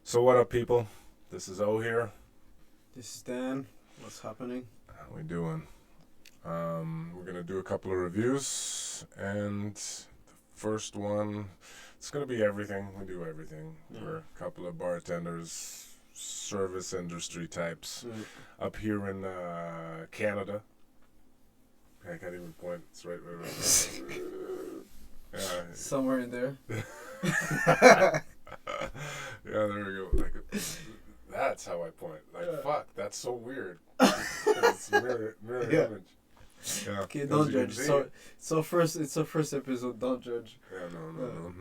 So what up, people? This is O here. This is Dan. What's happening? How we doing? We're gonna do a couple of reviews, and the first one, it's gonna be everything. We do everything. Yeah. We're a couple of bartenders, service industry types, Yeah. up here in Canada. I can't even point. It's right. Yeah. Somewhere in there. Yeah, there we go. Like, that's how I point. Like, Yeah. fuck, that's so weird. It's mirror Yeah. image. Yeah. Okay, as don't you can judge. see. It's our first episode. Don't judge. Yeah,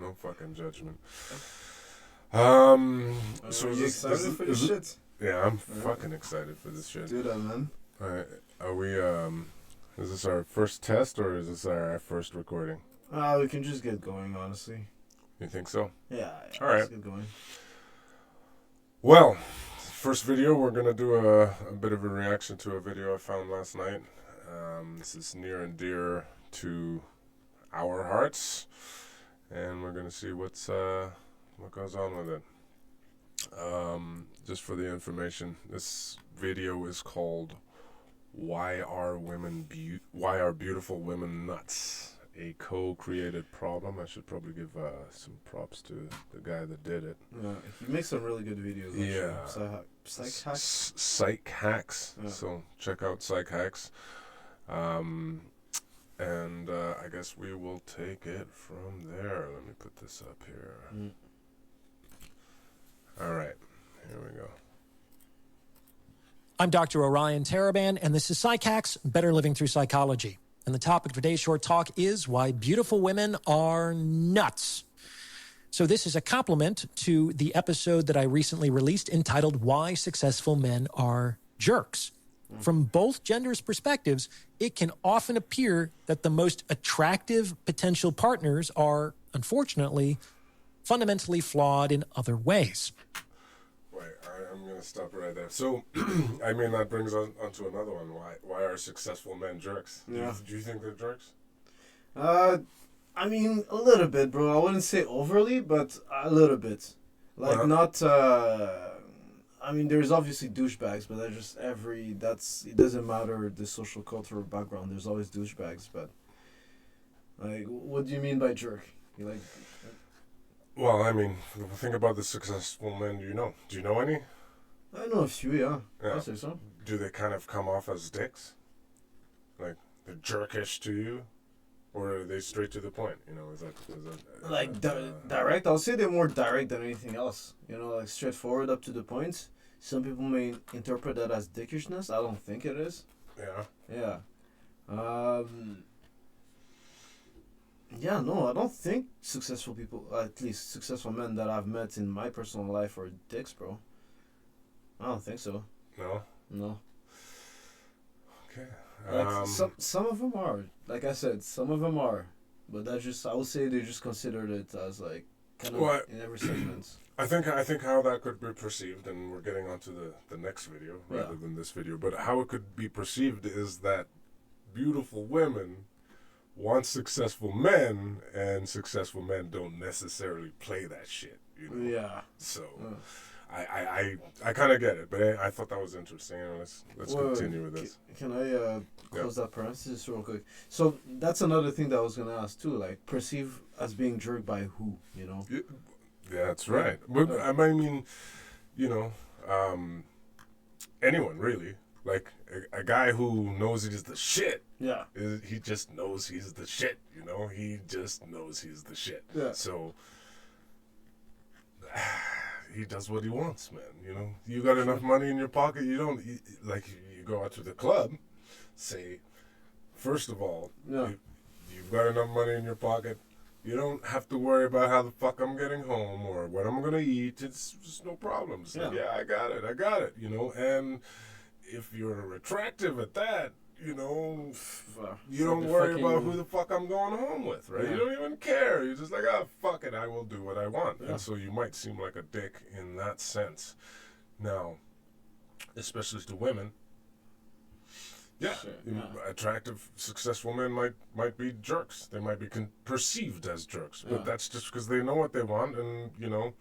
no fucking judgment. Are So you excited for this shit? Yeah, I'm Yeah. fucking excited for this shit. Do that, man. Alright, are we? Is this our first test or is this our first recording? We can just get going, honestly. You think so? Yeah. All right. Let's get going. Well, first video, we're gonna do a bit of a reaction to a video I found last night. This is near and dear to our hearts, and we're gonna see what goes on with it. Just for the information, this video is called "Why Are Beautiful Women Nuts?" A co-created problem. I should probably give some props to the guy that did it. Yeah, he makes some really good videos. Actually. Yeah. Psych hacks. Psych hacks. Yeah. So check out Psych Hacks. And I guess we will take it from there. Let me put this up here. All right. Here we go. I'm Dr. Orion Taraban, and this is Psych Hacks, Better Living Through Psychology. And the topic of today's short talk is why beautiful women are nuts. So this is a compliment to the episode that I recently released entitled Why Successful Men Are Jerks. From both genders' perspectives, it can often appear that the most attractive potential partners are, unfortunately, fundamentally flawed in other ways. Right. I'm going to stop right there. So, I mean, that brings us onto another one. Why are successful men jerks? Yeah. Do you think they're jerks? I mean, a little bit, bro. I wouldn't say overly, but a little bit. Like, Uh-huh. not, I mean, there's obviously douchebags, but it doesn't matter the social cultural background. There's always douchebags, but, like, what do you mean by jerk? You like, Well, I mean, think about the successful men you know. Do you know any? I know a few, yeah. Yeah. I'll say so. Do they kind of come off as dicks? Like, they're jerkish to you? Or are they straight to the point? You know, is that Like, direct, I'll say they're more direct than anything else. You know, like, straightforward, up to the point. Some people may interpret that as dickishness. I don't think it is. Yeah. Yeah. Yeah, no, I don't think successful people, at least successful men that I've met in my personal life are dicks, bro. I don't think so. No? No. Okay. Like, some of them are. Like I said, some of them are. But I would say they just considered it as, like, kind of Well, in every segment. I think how that could be perceived, and we're getting onto the next video rather Yeah. than this video, but how it could be perceived is that beautiful women want successful men, and successful men don't necessarily play that shit, you know? Yeah. So, Yeah. I kind of get it, but I thought that was interesting. Let's Well, continue with this. Can I close that parenthesis real quick? So that's another thing that I was gonna ask too. Like, perceive as being jerked by who? You know? Yeah, that's right. But I mean, you know, anyone really. Like a guy who knows he's the shit. Yeah. He just knows he's the shit. You know, he just knows he's the shit. Yeah. So he does what he wants, man. You know, you got enough money in your pocket. You don't you go out to the club. Say, first of all, Yeah. you've got enough money in your pocket. You don't have to worry about how the fuck I'm getting home or what I'm gonna eat. It's just no problem. It's like, yeah, I got it. You know, and if you're attractive at that, you know, you don't worry about who the fuck I'm going home with, right? Yeah. You don't even care. You're just like, fuck it, I will do what I want. Yeah. And so you might seem like a dick in that sense. Now, especially to women, yeah, Sure, yeah. attractive, successful men might be jerks. They might be perceived as jerks, but Yeah. that's just because they know what they want, and you know,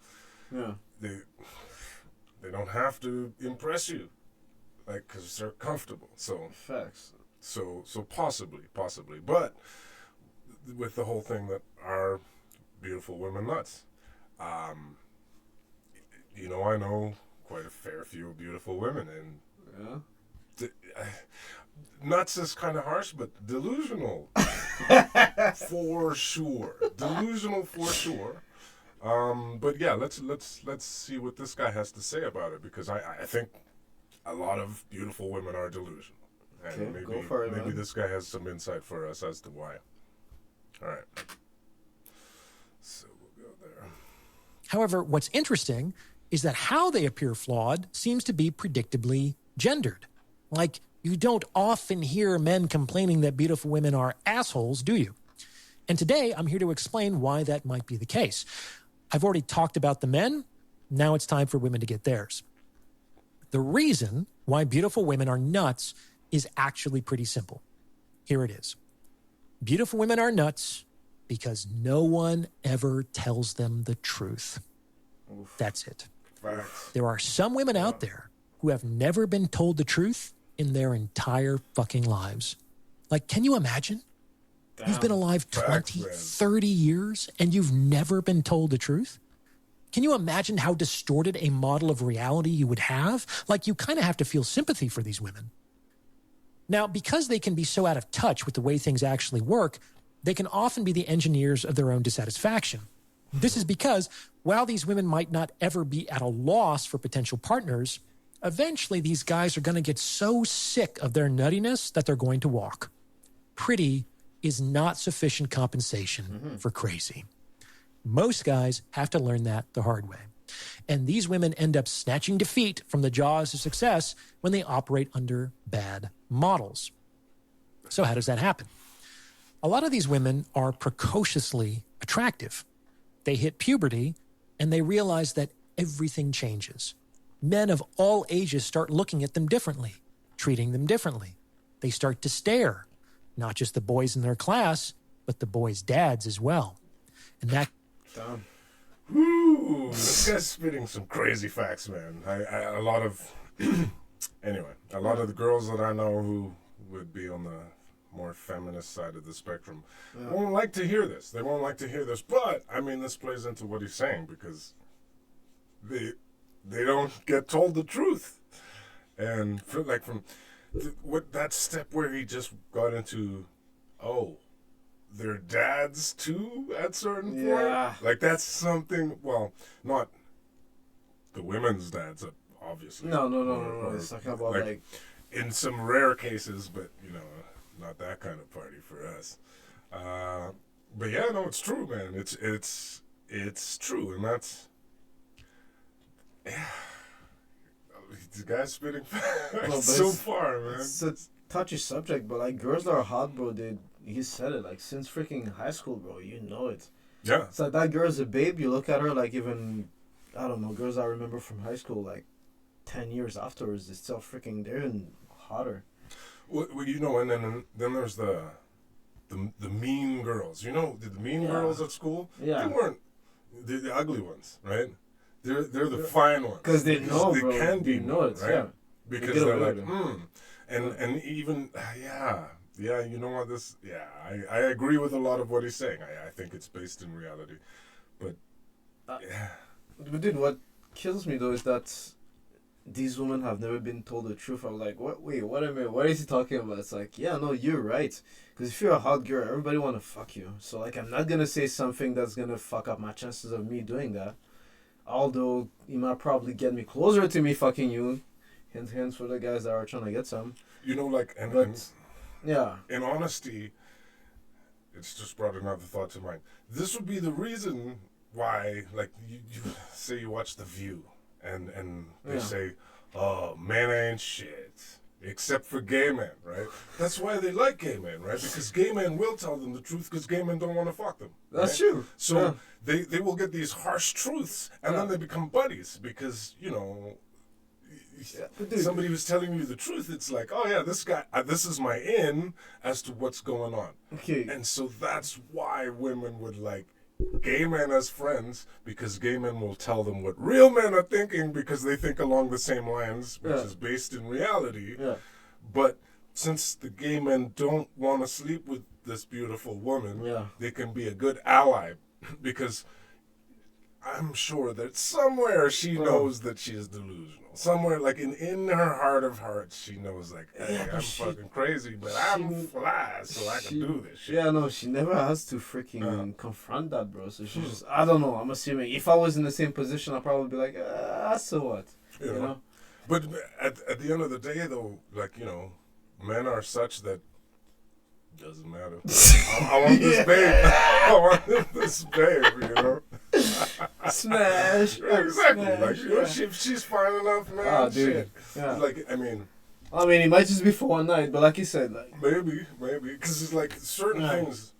Yeah. they don't have to impress you, like, because they're comfortable. So Facts. So possibly, but with the whole thing that are beautiful women nuts. You know, I know quite a fair few beautiful women, and nuts is kind of harsh, but delusional for sure. Delusional for sure. But yeah, let's see what this guy has to say about it, because I think a lot of beautiful women are delusional. And Okay, maybe, go for it, maybe man. this guy has some insight for us as to why. All right. So we'll go there. However, what's interesting is that how they appear flawed seems to be predictably gendered. Like, you don't often hear men complaining that beautiful women are assholes, do you? And today, I'm here to explain why that might be the case. I've already talked about the men. Now it's time for women to get theirs. The reason why beautiful women are nuts is actually pretty simple. Here it is. Beautiful women are nuts because no one ever tells them the truth. Oof. That's it. Facts. There are some women out there who have never been told the truth in their entire fucking lives. Like, can you imagine? You've been alive 20, 30 years and you've never been told the truth? Can you imagine how distorted a model of reality you would have? Like, you kind of have to feel sympathy for these women. Now, because they can be so out of touch with the way things actually work, they can often be the engineers of their own dissatisfaction. This is because while these women might not ever be at a loss for potential partners, eventually these guys are going to get so sick of their nuttiness that they're going to walk. Pretty is not sufficient compensation for crazy. Most guys have to learn that the hard way. And these women end up snatching defeat from the jaws of success when they operate under bad models. So how does that happen? A lot of these women are precociously attractive. They hit puberty and they realize that everything changes. Men of all ages start looking at them differently, treating them differently. They start to stare, not just the boys in their class, but the boys' dads as well. And that... Damn. Woo! This guy's spitting some crazy facts, man. A lot of... Anyway, a lot of the girls that I know who would be on the more feminist side of the spectrum won't like to hear this. They won't like to hear this. But, I mean, this plays into what he's saying, because they don't get told the truth. And from what that step where he just got into, their dads too at certain point. Like, that's something. Well, not the women's dads, obviously. No. It's talking about like in some rare cases, but not that kind of party for us. But yeah, no, it's true, man. It's true, and that's. Yeah. The guy's spitting so far, man. It's a touchy subject, but like, girls that are hot, bro, he said it, like, since freaking high school, bro, you know it. Yeah. It's like, that girl's a babe, you look at her, like, even, I don't know, girls I remember from high school, like, 10 years afterwards, they're still freaking, they're even hotter. Well, and then there's the mean girls. The mean girls at school? Yeah. They weren't the ugly ones, right? They're the fine ones. Because they know, they bro. can be, they know it, right? yeah. Because They get they're away like, with it. And even, you know what, I agree with a lot of what he's saying. I think it's based in reality. But, yeah. But dude, what kills me though is that these women have never been told the truth. I'm like, what? Wait, what a minute. What is he talking about? It's like, yeah, no, you're right. Because if you're a hot girl, everybody want to fuck you. So, like, I'm not going to say something that's going to fuck up my chances of me doing that. Although, you might probably get me closer to me fucking you. Hint, hints for the guys that are trying to get some. Yeah. In honesty, it's just brought another thought to mind. This would be the reason why, like, you say you watch The View, and they say, oh, men ain't shit, except for gay men, right? That's why they like gay men, right? Because gay men will tell them the truth, because gay men don't want to fuck them. That's right? true. So they will get these harsh truths, and then they become buddies, because, somebody was telling you the truth. It's like, oh yeah, this guy, this is my in as to what's going on. Okay. And so that's why women would like gay men as friends because gay men will tell them what real men are thinking because they think along the same lines, which is based in reality. Yeah. But since the gay men don't want to sleep with this beautiful woman, they can be a good ally because I'm sure that somewhere she knows that she is delusional. Somewhere, like in her heart of hearts, she knows, like, hey, I'm fucking crazy, but I'm fly, so I can do this shit. Yeah, no, she never has to freaking confront that, bro. So she just, I don't know, I'm assuming. If I was in the same position, I'd probably be like, so what? You know? But at the end of the day, though, like, you know, men are such that doesn't matter. I want this babe. I want this babe, you know? Smash. Exactly. Smash, like, you know, if she's fine enough, man, shit. Yeah. Like, I mean, it might just be for one night, but like you said, like... Maybe. Because it's like certain things,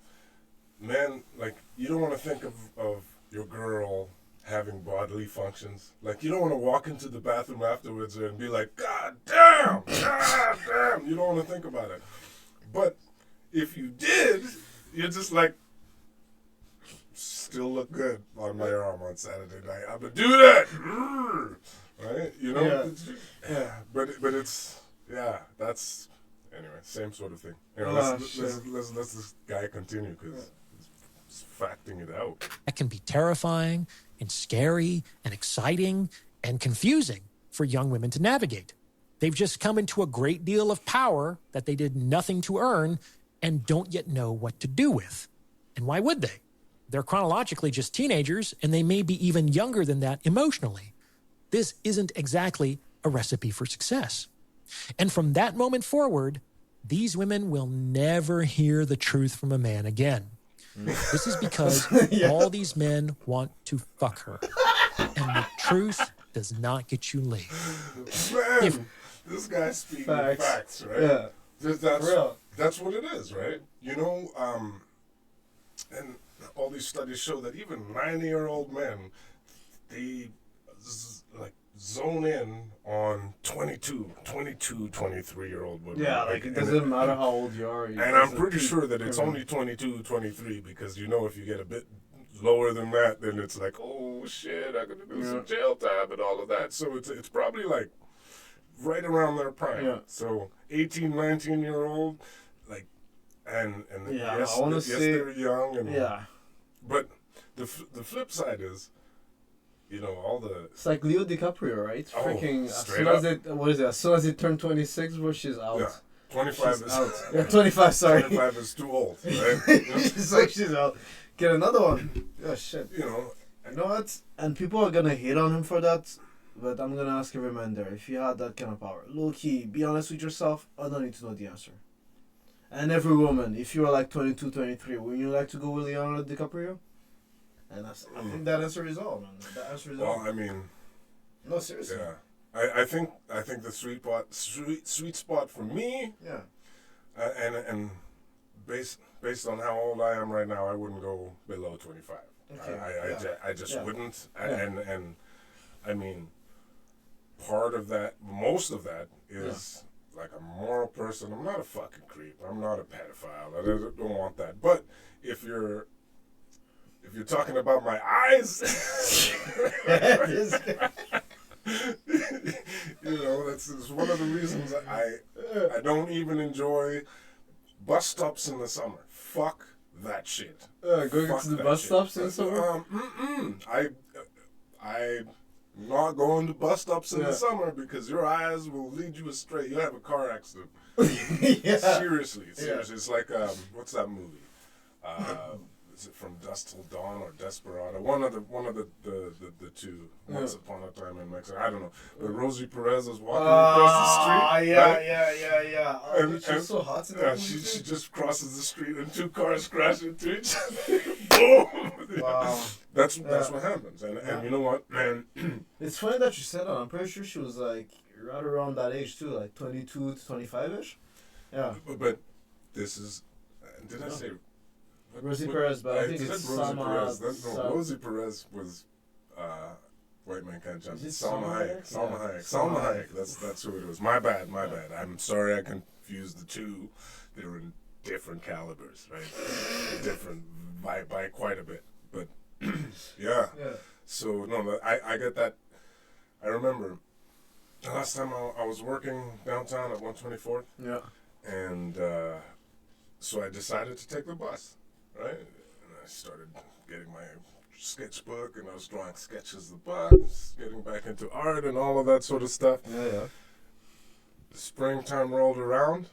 man, like, you don't want to think of your girl having bodily functions. Like, you don't want to walk into the bathroom afterwards and be like, God damn. You don't want to think about it. But if you did, you're just like, still look good on my arm on Saturday night. I'm going to do that. Right? You know? Yeah. But it's, that's, anyway, same sort of thing. Anyway, let's this guy continue because he's facting it out. That can be terrifying and scary and exciting and confusing for young women to navigate. They've just come into a great deal of power that they did nothing to earn and don't yet know what to do with. And why would they? They're chronologically just teenagers, and they may be even younger than that emotionally. This isn't exactly a recipe for success. And from that moment forward, these women will never hear the truth from a man again. This is because all these men want to fuck her. And the truth does not get you laid. Man, this guy's speaking facts, right? Yeah. That's real. That's what it is, right? You know, and all these studies show that even 90-year-old men, they zone in on 22, 23-year-old women. Yeah, like it doesn't matter how old you are. And I'm pretty sure that it's only 22, 23 because, you know, if you get a bit lower than that, then it's like, oh shit, I gotta do some jail time and all of that. So it's probably like right around their prime. Yeah. So 18, 19-year-old, like, and yes, they're young. And, but the flip side is, you know, all the... It's like Leo DiCaprio, right? Oh, freaking, as soon as he turned 26, bro, she's out. Yeah. 25 she's is out. Yeah, 25, sorry. 25 is too old, right? She's out. Get another one. Oh, shit. You know what? And people are going to hate on him for that, but I'm going to ask every man there, if you had that kind of power, low-key, be honest with yourself, I don't need to know the answer. And every woman, if you were like 22, 23, would you like to go with Leonardo DiCaprio? And I think that answer is all, man. That answer is all. Well, I mean... No, seriously. Yeah. I think the sweet spot for me... Yeah. And based on how old I am right now, I wouldn't go below 25. Okay. I just wouldn't. And I mean, part of that, most of that is... like a moral person. I'm not a fucking creep. I'm not a pedophile. I don't want that. But if you're talking about my eyes, you know, that's one of the reasons I don't even enjoy bus stops in the summer. Fuck that shit. Going to the bus stops in the summer? I'm not going to bus stops in the summer because your eyes will lead you astray. You'll have a car accident. Seriously. It's like, what's that movie? Is it From Dusk Till Dawn or Desperado? One of the two. Once Upon a Time in Mexico. I don't know. But Rosie Perez is walking across the street. Yeah. Oh, and she's so hot in that movie. She just crosses the street and two cars crash into each other. Boom! Wow. That's what happens. And you know what, man? It's funny that you said that. I'm pretty sure she was like right around that age too, like 22 to 25-ish. Yeah. But this is... Did I say... Rosie Perez, but I think it's Rosie Perez was White Man Can't Jump. Salma Hayek. That's who it was. My bad. I'm sorry I confused the two. They were in different calibers, right? Different by quite a bit. But yeah. Yeah. So no, I get that. I remember the last time I was working downtown at 124th, Yeah. and so I decided to take the bus, right? And I started getting my sketchbook, and I was drawing sketches of the bus, getting back into art and all of that sort of stuff. Yeah. Springtime rolled around,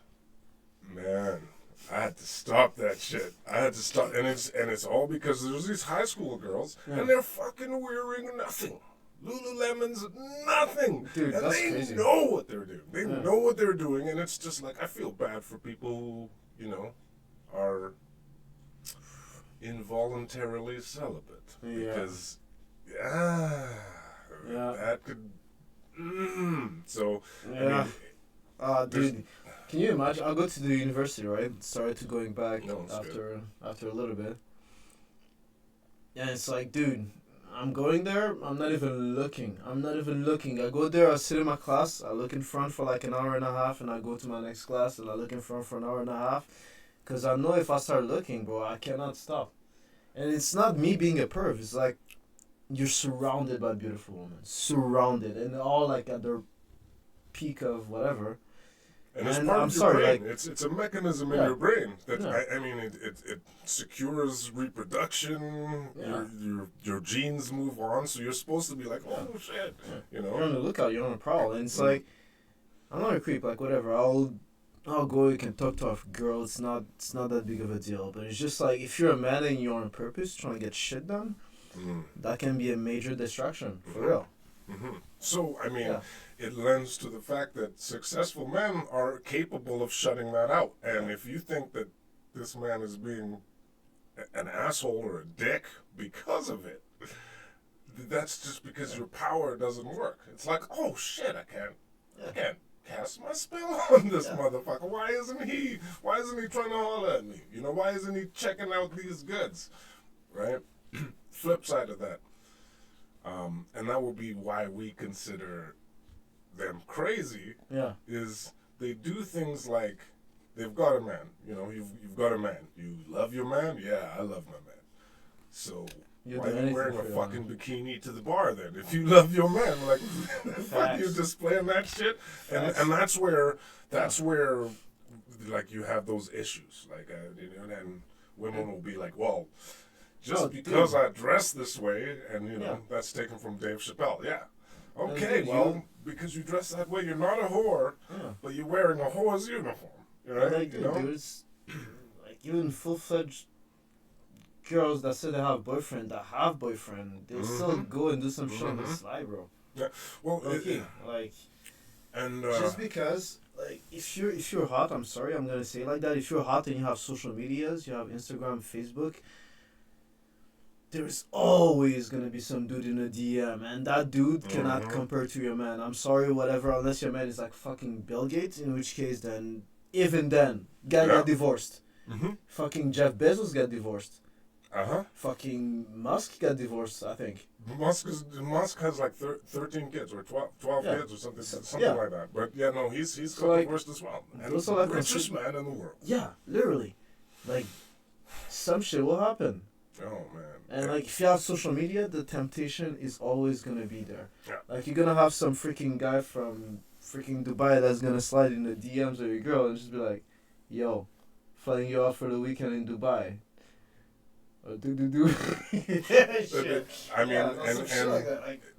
man. I had to stop that shit. I had to stop, and it's all because there's these high school girls, and they're fucking wearing nothing. Lululemons, nothing. Dude, and that's they crazy. know what they're doing. They know what they're doing, and it's just like I feel bad for people who, are involuntarily celibate because that could. So yeah. Dude, can you imagine? I'll go to the university, right? Started to going back after a little bit, and it's like, dude, I'm going there. I'm not even looking. I go there. I sit in my class. I look in front for like an hour and a half, and I go to my next class, and I look in front for an hour and a half, because I know if I start looking, bro, I cannot stop. And it's not me being a perv. It's like you're surrounded by beautiful women, and all like at their peak of whatever. And it's part of your brain. It's a mechanism in your brain that I mean it secures reproduction. Your genes move on, so you're supposed to be like, oh shit, You're on the lookout. You're on a prowl, and it's like, I'm not a creep. Like whatever, I'll go. You can talk to a girl. It's not that big of a deal. But it's just like if you're a man and you're on purpose trying to get shit done, that can be a major distraction for real. Mm-hmm. So I mean. It lends to the fact that successful men are capable of shutting that out. And if you think that this man is being an asshole or a dick because of it, that's just because your power doesn't work. It's like, oh shit, I can't cast my spell on this motherfucker. Why isn't he trying to holler at me? Why isn't he checking out these goods? Right? Flip side of that. And that will be why we consider them crazy is they do things like they've got a man. You've got a man. You love your man? Yeah, I love my man. So why are you wearing a fucking bikini to the bar then? If you love your man, like fuck you displaying that shit. And that's where like you have those issues. Like and women will be like, well, just because I dress this way, and that's taken from Dave Chappelle. Yeah. Okay, well, because you dress that way, you're not a whore, but you're wearing a whore's uniform. Right? Dudes, like even full-fledged girls that say they have boyfriend, they'll still go and do some shit on the sly, bro. Yeah, well, just because, like, if you're hot, I'm sorry, I'm gonna say it like that. If you're hot and you have social medias, you have Instagram, Facebook. There's always gonna be some dude in a DM, and that dude cannot compare to your man. I'm sorry, whatever, unless your man is like fucking Bill Gates, in which case then, even then, guy got divorced. Fucking Jeff Bezos got divorced. Fucking Musk got divorced, I think. Musk has like 13 kids or 12 kids or something like that. But yeah, no, he's got divorced as well. And he's the richest man in the world. Yeah, literally. Like, some shit will happen. Oh man. And like if you have social media, the temptation is always gonna be there. Yeah. Like you're gonna have some freaking guy from freaking Dubai that's gonna slide in the DMs of your girl and just be like, yo, flying you out for the weekend in Dubai. Or do. I mean, and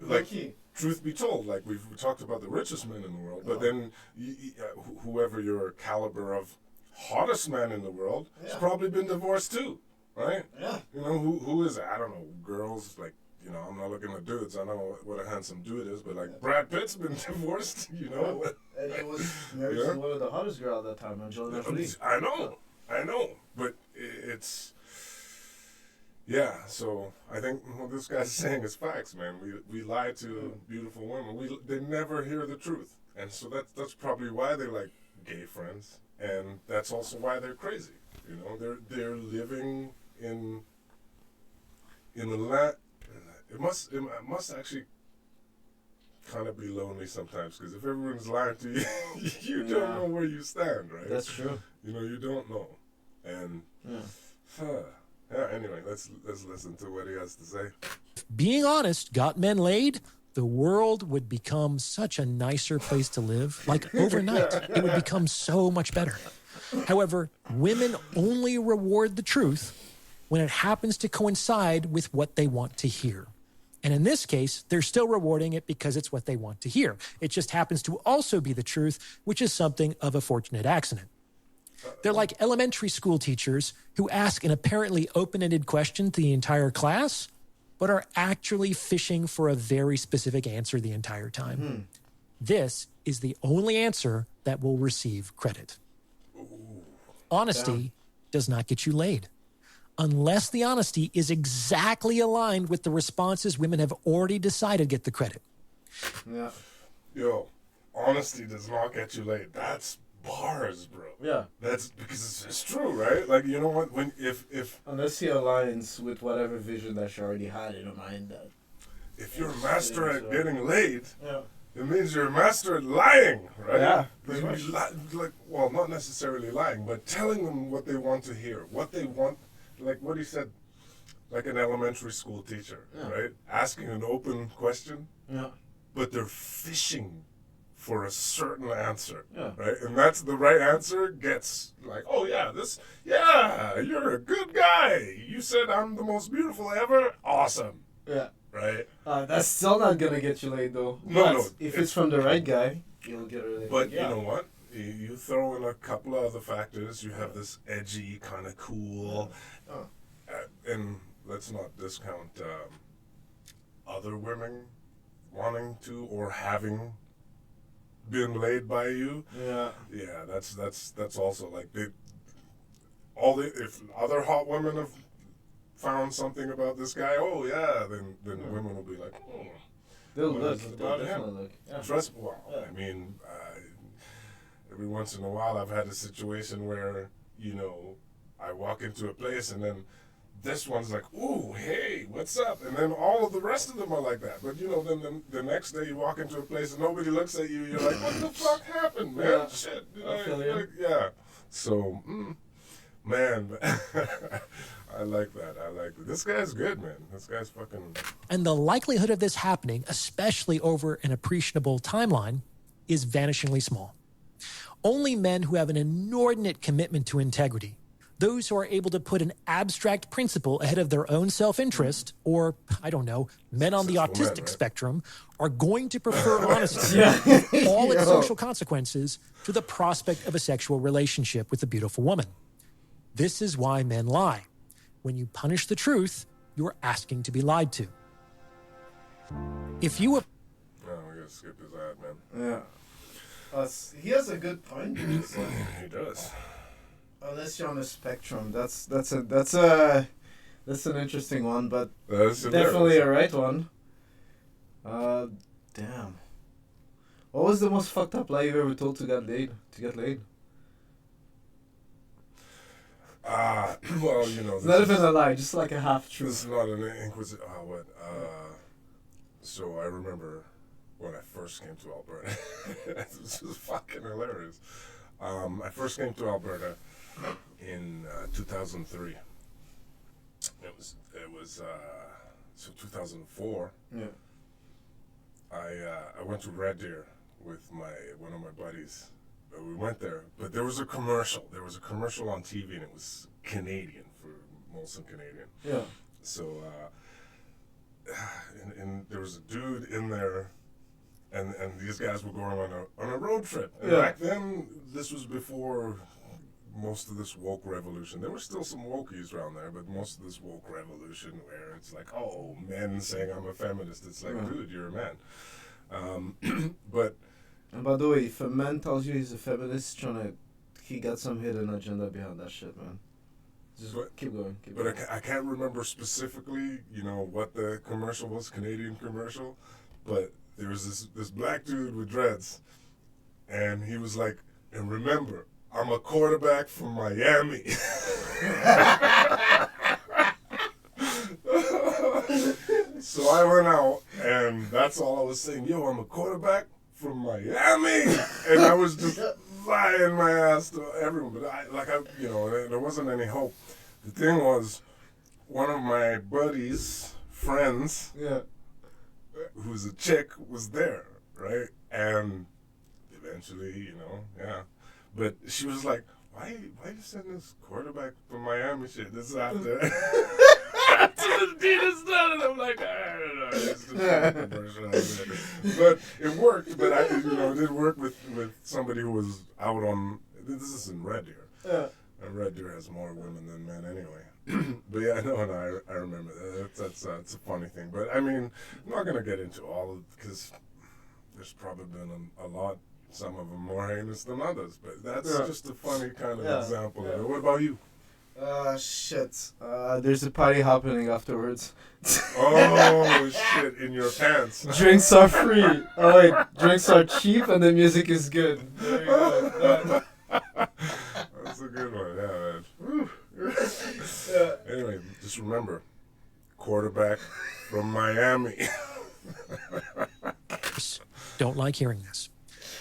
like truth be told, like we've talked about the richest men in the world, but then whoever your caliber of hottest man in the world has probably been divorced too. Right? Yeah. Who is it? I don't know. Girls, like, I'm not looking at dudes. I know what a handsome dude is, but like Brad Pitt's been divorced, And he was married to one of the hottest girls at that time, Angelina Jolie. I know. But it's so I think what this guy's saying is facts, man. We lie to beautiful women. They never hear the truth. And so that's probably why they're like gay friends. And that's also why they're crazy. They're living in the land. It must actually kind of be lonely sometimes, because if everyone's lying to you, you don't know where you stand, right? That's true. You don't know, and Yeah, anyway, let's listen to what he has to say. Being honest got men laid, the world would become such a nicer place to live. Like overnight, it would become so much better. However, women only reward the truth when it happens to coincide with what they want to hear. And in this case, they're still rewarding it because it's what they want to hear. It just happens to also be the truth, which is something of a fortunate accident. They're like elementary school teachers who ask an apparently open-ended question to the entire class, but are actually fishing for a very specific answer the entire time. This is the only answer that will receive credit. Honesty does not get you laid, unless the honesty is exactly aligned with the responses women have already decided get the credit. Yeah. Yo, honesty does not get you laid. That's bars, bro. Yeah. That's because it's true, right? Like, you know what? When if Unless he aligns with whatever vision that she already had in her mind. That if you're a master at getting laid, yeah. it means you're a master at lying, right? Yeah, Like, pretty much. like, well, not necessarily lying, but telling them what they want to hear, what they want. Like what he said, like an elementary school teacher, right? Asking an open question, but they're fishing for a certain answer, right? And that's the right answer gets like, oh yeah, you're a good guy. You said I'm the most beautiful ever. Awesome. Yeah. Right? That's still not gonna get you laid though. No. If it's from the right guy, you'll get her laid. But you know what? You throw in a couple of other factors. You have this edgy, kind of cool, and let's not discount other women wanting to or having been laid by you. Yeah. Yeah, that's also like if other hot women have found something about this guy, then women will be like, They'll what look. is it They'll about him? definitely look. Yeah. Trust me. Well, I mean, every once in a while I've had a situation where, I walk into a place and then this one's like, ooh, hey, what's up? And then all of the rest of them are like that. But, then the next day you walk into a place and nobody looks at you, you're like, what the fuck happened, man? Yeah. Shit. I feel you. Yeah. So, man, I like that. This guy's good, man. This guy's fucking... And the likelihood of this happening, especially over an appreciable timeline, is vanishingly small. Only men who have an inordinate commitment to integrity, those who are able to put an abstract principle ahead of their own self-interest, or, I don't know, men on the autistic spectrum, are going to prefer honesty, all its social consequences, to the prospect of a sexual relationship with a beautiful woman. This is why men lie. When you punish the truth, you're asking to be lied to. If you... we gotta skip his ad, man. Yeah. He has a good point. He does. Unless you're on a spectrum, that's an interesting one, but definitely a right one. Damn. What was the most fucked up lie you ever told to get laid? Well, it's not even a lie, just like a half truth. This is not an inquisition. So I remember when I first came to Alberta. This was fucking hilarious. I first came to Alberta in 2003. It was 2004. Yeah. I went to Red Deer with one of my buddies. We went there, but there was a commercial. There was a commercial on TV, and it was Canadian, for Molson Canadian. Yeah. So, and there was a dude in there, and these guys were going on a road trip. And back then, this was before most of this woke revolution. There were still some wokies around there, but most of this woke revolution where it's like, oh, men saying I'm a feminist. It's like, dude, you're a man. But... And by the way, if a man tells you he's a feminist, he got some hidden agenda behind that shit, man. Keep going. I can't remember specifically, what the commercial was, Canadian commercial, but there was this black dude with dreads, and he was like, and remember, I'm a quarterback from Miami. So I went out, and that's all I was saying. Yo, I'm a quarterback from Miami, and I was just lying my ass to everyone. But there wasn't any hope. The thing was, one of my buddies' friends, Yeah. who's a chick, was there, right? And eventually, yeah. But she was like, why you send this quarterback from Miami shit? This is out there. To the Adidas done, and I'm like, I don't know. It's just a commercial out there. But it worked. But I did work with somebody who was out on. This is in Red Deer. Yeah. And Red Deer has more women than men anyway. But yeah, I remember that. That's a funny thing. But I mean, I'm not gonna get into all of because there's probably been a lot. Some of them more heinous than others. But that's just a funny kind of example of it. What about you? Shit. There's a party happening afterwards. Oh, shit, in your pants. Drinks are free. Oh, wait. Drinks are cheap and the music is good. There you go. That's a good one, yeah, man. Yeah. Anyway, just remember, quarterback from Miami. Don't like hearing this.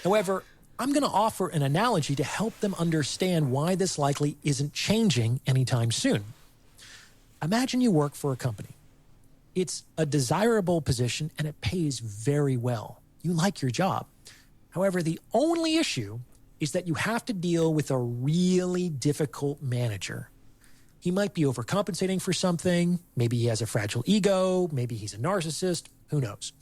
However, I'm going to offer an analogy to help them understand why this likely isn't changing anytime soon. Imagine you work for a company. It's a desirable position and it pays very well. You like your job. However, the only issue is that you have to deal with a really difficult manager. He might be overcompensating for something. Maybe he has a fragile ego. Maybe he's a narcissist. Who knows?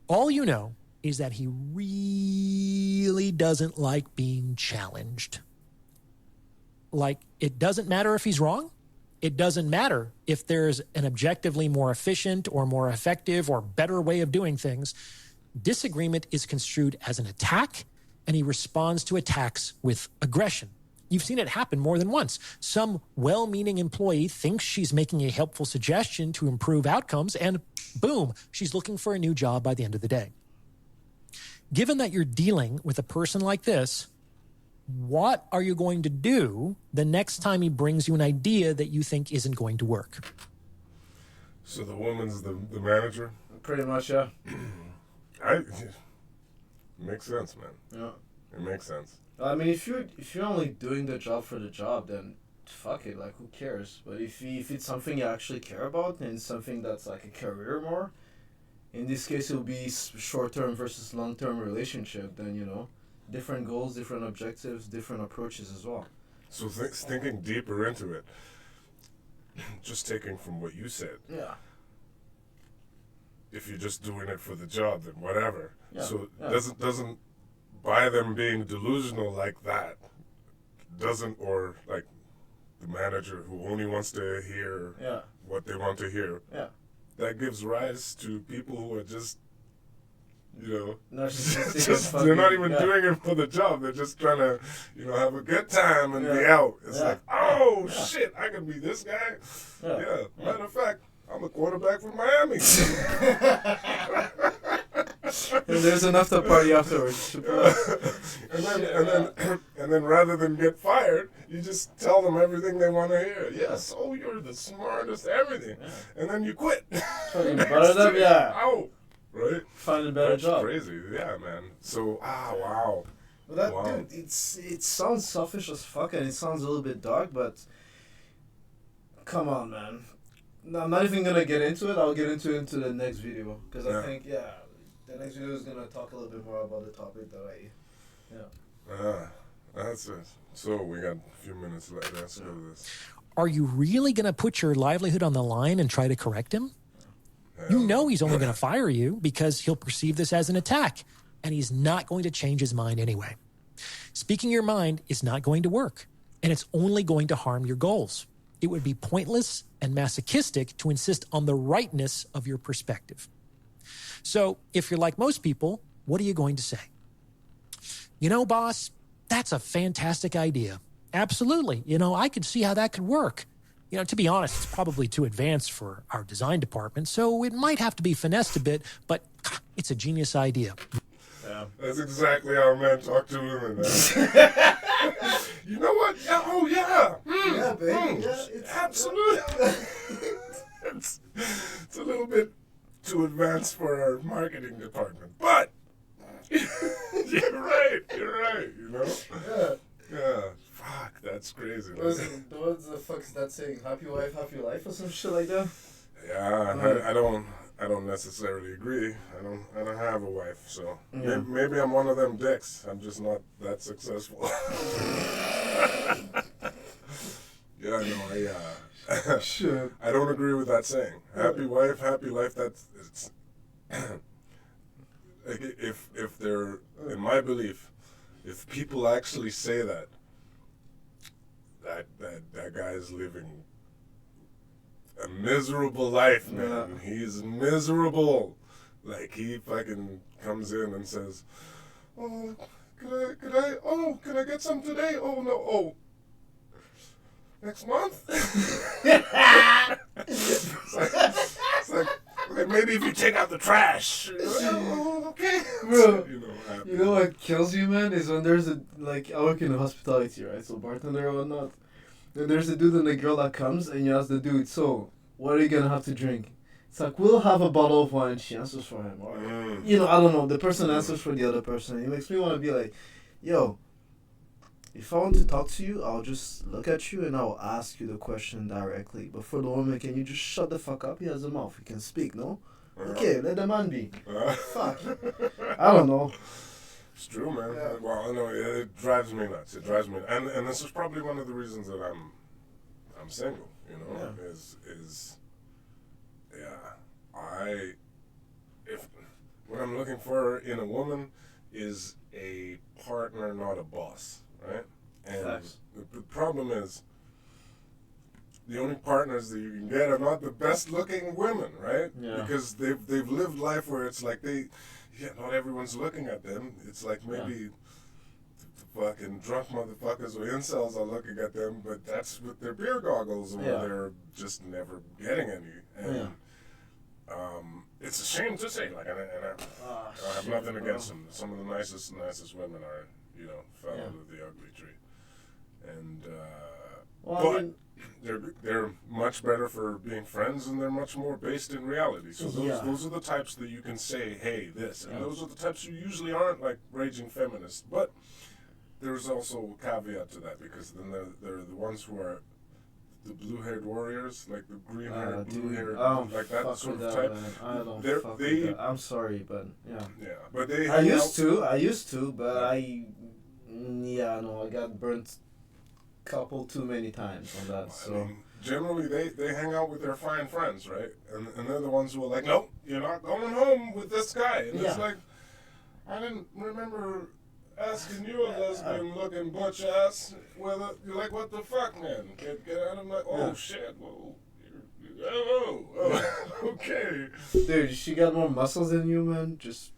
All you know is that he really doesn't like being challenged. Like, it doesn't matter if he's wrong. It doesn't matter if there's an objectively more efficient or more effective or better way of doing things. Disagreement is construed as an attack, and he responds to attacks with aggression. You've seen it happen more than once. Some well-meaning employee thinks she's making a helpful suggestion to improve outcomes, and boom, she's looking for a new job by the end of the day. Given that you're dealing with a person like this, what are you going to do the next time he brings you an idea that you think isn't going to work? So the woman's the manager? Pretty much, yeah. It makes sense, man. Yeah. It makes sense. I mean, if you're only doing the job for the job, then fuck it, like, who cares? But if it's something you actually care about and something that's like a career more, in this case, it will be short-term versus long-term relationship. Then, different goals, different objectives, different approaches as well. So thinking deeper into it, just taking from what you said. Yeah. If you're just doing it for the job, then whatever. Yeah. So doesn't by them being delusional like that, or like the manager who only wants to hear what they want to hear. Yeah. That gives rise to people who are just, narcissistic. they're not even doing it for the job. They're just trying to, have a good time and be out. It's like, oh, shit, I can be this guy. Yeah. Matter of fact, I'm a quarterback from Miami. And there's enough to party afterwards. And then rather than get fired, you just tell them everything they want to hear. Yes, you're the smartest, everything. Yeah. And then you quit. Out. Right? Find a better job. Crazy. Yeah, man. So, wow. Well, dude, it sounds selfish as fuck and it sounds a little bit dark, but come on, man. No, I'm not even going to get into it. I'll get into the next video. Because I think, the next video is going to talk a little bit more about the topic that that's it. So we got a few minutes left. Let's go to this. Are you really going to put your livelihood on the line and try to correct him? You know he's only going to fire you because he'll perceive this as an attack, and he's not going to change his mind anyway. Speaking your mind is not going to work, and it's only going to harm your goals. It would be pointless and masochistic to insist on the rightness of your perspective. So if you're like most people, what are you going to say? Boss, that's a fantastic idea. Absolutely. I could see how that could work. To be honest, it's probably too advanced for our design department, so it might have to be finessed a bit, but it's a genius idea. Yeah. That's exactly how men talk to women. You know what? Yeah. Yeah, baby. Absolutely. It's a little bit too advanced for our marketing department, but you're right. Yeah. Fuck, That's crazy. What the fuck is that saying? Happy wife, happy life, or some shit like that? Yeah, I don't necessarily agree. I don't have a wife, so maybe I'm one of them dicks. I'm just not that successful. Yeah, no, Shit. I don't agree with that saying. Happy wife, happy life. It's like if they're, in my belief, if people actually say that guy is living a miserable life, man. Yeah. He's miserable. Like, he fucking comes in and says, "Oh, can I get some today? Oh no, oh, next month." It's like, maybe if you take out the trash. Oh, okay. Bro, Happy. You know what kills you, man, is when there's a, like, I work in hospitality, right? So bartender or whatnot. Then there's a dude and a girl that comes, and you ask the dude, so, what are you gonna have to drink? It's like, we'll have a bottle of wine. She answers for him. Or, I don't know. The person answers for the other person. It makes me want to be like, yo, if I want to talk to you, I'll just look at you and I'll ask you the question directly. But for the woman, can you just shut the fuck up? He has a mouth. He can speak, no? Okay, let the man be. Fuck. I don't know. It's true, man. Yeah. Well, no, it drives me nuts. It drives me, and this is probably one of the reasons that I'm single. Is what I'm looking for in a woman is a partner, not a boss, right? And the problem is, the only partners that you can get are not the best looking women, right? Yeah. Because they've lived life where it's like not everyone's looking at them. It's like maybe the fucking drunk motherfuckers or incels are looking at them, but that's with their beer goggles, or they're just never getting any. And it's a shame to say, like, and I have nothing against them. Some of the nicest women are, fell out of the ugly tree, and but they're much better for being friends, and they're much more based in reality. So those are the types that you can say, hey, this, and those are the types who usually aren't like raging feminists. But there's also a caveat to that, because then they're the ones who are the blue-haired warriors, like the green-haired, blue-haired, like that sort of type. Man. I don't fuck with that. I'm sorry, but but they. I used to, but I got burnt couple too many times on that. So I mean, generally they hang out with their fine friends, right? And they're the ones who are like, nope, you're not going home with this guy. And it's like, I didn't remember asking you, a lesbian looking butch ass, whether you're like, what the fuck, man? Get out of my shit. Whoa. Okay. Dude, she got more muscles than you, man. Just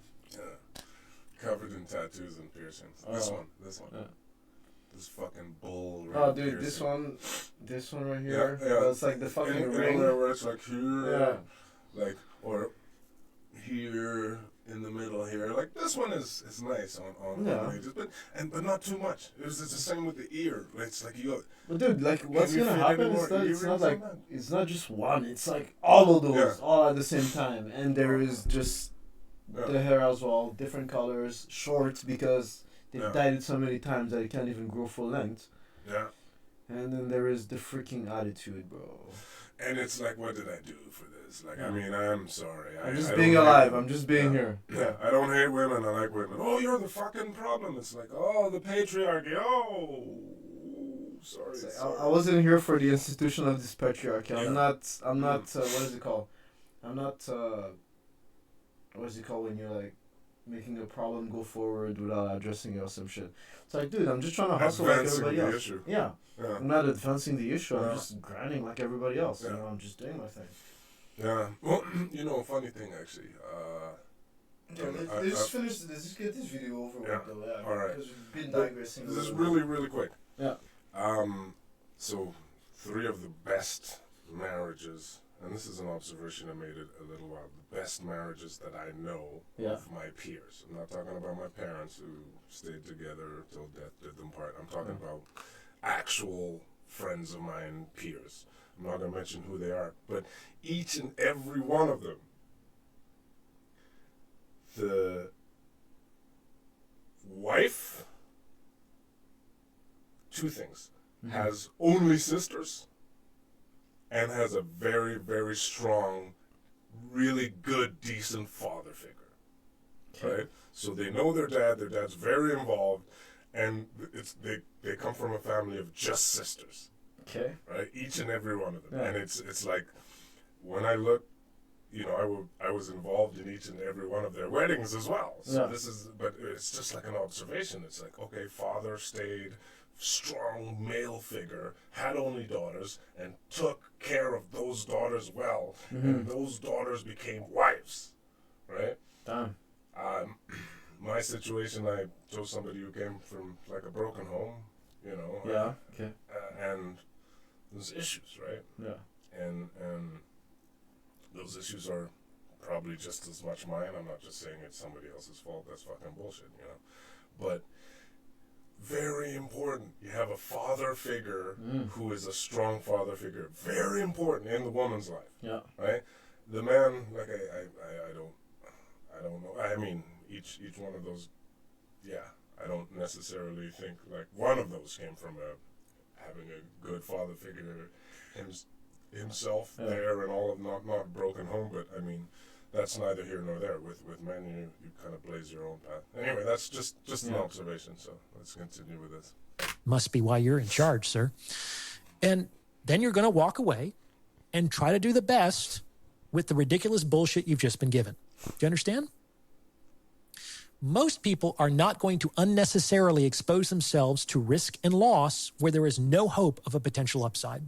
covered in tattoos and piercings. This one. Yeah. This fucking bull. Oh, dude, piercing. this one right here. Yeah. It's like the fucking in ring. There where it's like here, like, or here in the middle here. Like, this one is nice on ages, but not too much. It's the same with the ear. It's like you. But dude, like, what's gonna happen is that it's not like it's not just one. It's like all of those all at the same time, and there is just the hair as well, different colors, short because they've dyed it so many times that it can't even grow full length. Yeah. And then there is the freaking attitude, bro. And it's like, what did I do for this? Like, I mean, I'm sorry. I'm just being alive. I'm just being here. Yeah. I don't hate women. I like women. Oh, you're the fucking problem. It's like, oh, the patriarchy. Oh, sorry. I wasn't here for the institution of this patriarchy. I'm not, what is it called? I'm not, what is it called when you're like, making a problem go forward without addressing it or some shit. It's like, dude, I'm just trying to hustle like everybody else. Issue. Yeah. I'm not advancing the issue. I'm just grinding like everybody else. You know, I'm just doing my thing. Yeah. Well, funny thing actually. Let's just get this video over with though. Yeah. All right. Because we've been digressing. This is really, really quick. Yeah. So 3 of the best marriages, and this is an observation I made a little while, the best marriages that I know of my peers. I'm not talking about my parents who stayed together till death did them part. I'm talking about actual friends of mine, peers. I'm not going to mention who they are, but each and every one of them, the wife, 2 things. has only sisters and has a very, very strong, really good, decent father figure, right? So they know their dad. Their dad's very involved, and they come from a family of just sisters. Okay. Right, each and every one of them, Yeah. and it's like when I look, I was involved in each and every one of their weddings as well. So but it's just like an observation. It's like, okay, father stayed strong male figure, had only daughters, and took care of those daughters well, and those daughters became wives, right? Damn. My situation, I chose somebody who came from like a broken home, Yeah. Okay. and there's issues, right? Yeah. And those issues are probably just as much mine. I'm not just saying it's somebody else's fault. That's fucking bullshit, But very important. You have a father figure who is a strong father figure. Very important in the woman's life. Yeah. Right? The man, like I don't know. I mean, each one of those, yeah. I don't necessarily think like one of those came from having a good father figure himself there and all of not broken home, but I mean that's neither here nor there. With men, you kind of blaze your own path. Anyway, that's just an observation. So let's continue with this. Must be why you're in charge, sir. And then you're going to walk away and try to do the best with the ridiculous bullshit you've just been given. Do you understand? Most people are not going to unnecessarily expose themselves to risk and loss where there is no hope of a potential upside.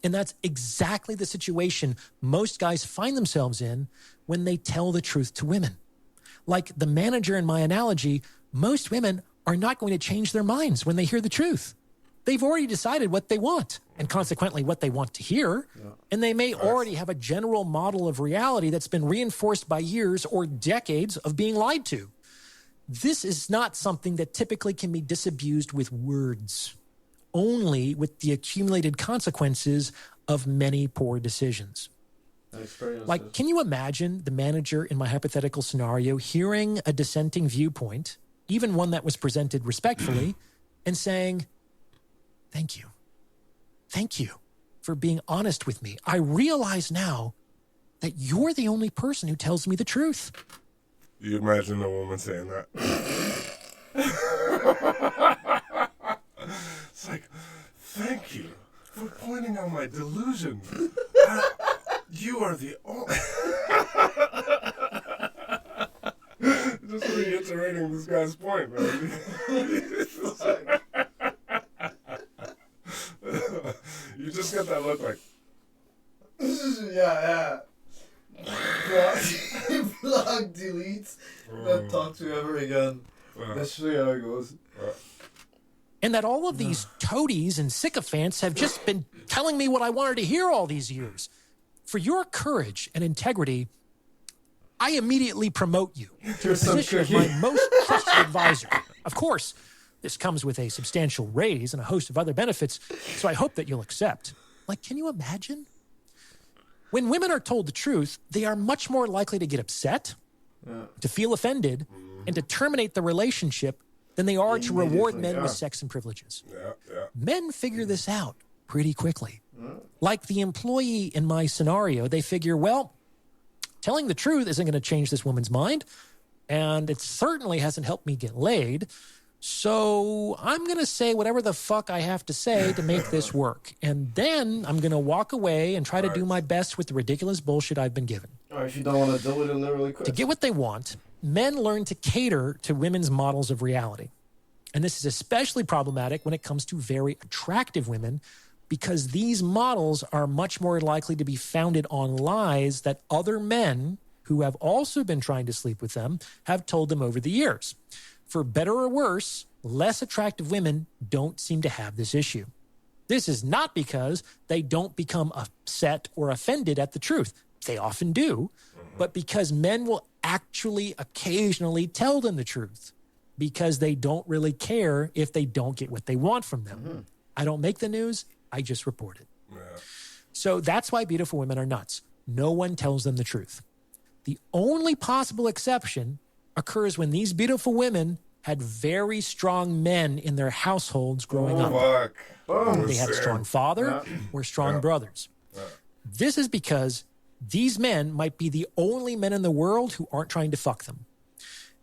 And that's exactly the situation most guys find themselves in when they tell the truth to women. Like the manager in my analogy, most women are not going to change their minds when they hear the truth. They've already decided what they want and consequently what they want to hear. Yeah. And they may already have a general model of reality that's been reinforced by years or decades of being lied to. This is not something that typically can be disabused with words, only with the accumulated consequences of many poor decisions. Like, can you imagine the manager in my hypothetical scenario hearing a dissenting viewpoint, even one that was presented respectfully, and saying, thank you for being honest with me. I realize now that you're the only person who tells me the truth. You imagine a woman saying that. It's like, thank you for pointing out my delusion. You are the only... Just reiterating this guy's point, man. You just get that look like... Yeah. Block, delete, not talk to you ever again. That's really how it goes. And that all of these toadies and sycophants have just been telling me what I wanted to hear all these years. For your courage and integrity, I immediately promote you to the position of my most trusted advisor. Of course, this comes with a substantial raise and a host of other benefits, so I hope that you'll accept. Like, can you imagine? When women are told the truth, they are much more likely to get upset, to feel offended, and to terminate the relationship than they are to reward men with sex and privileges. Men figure this out pretty quickly. Like the employee in my scenario, they figure, well, telling the truth isn't going to change this woman's mind, and it certainly hasn't helped me get laid. So I'm going to say whatever the fuck I have to say to make this work. And then I'm going to walk away and try to do my best with the ridiculous bullshit I've been given. Or if you don't want to deal with it, literally quit. To get what they want, men learn to cater to women's models of reality. And this is especially problematic when it comes to very attractive women, because these models are much more likely to be founded on lies that other men who have also been trying to sleep with them have told them over the years. For better or worse, less attractive women don't seem to have this issue. This is not because they don't become upset or offended at the truth. They often do, but because men will actually occasionally tell them the truth because they don't really care if they don't get what they want from them. I don't make the news, I just report it. So that's why beautiful women are nuts. No one tells them the truth. The only possible exception occurs when these beautiful women had very strong men in their households growing up. Fuck. Boom. They had a strong father or strong brothers. This is because these men might be the only men in the world who aren't trying to fuck them.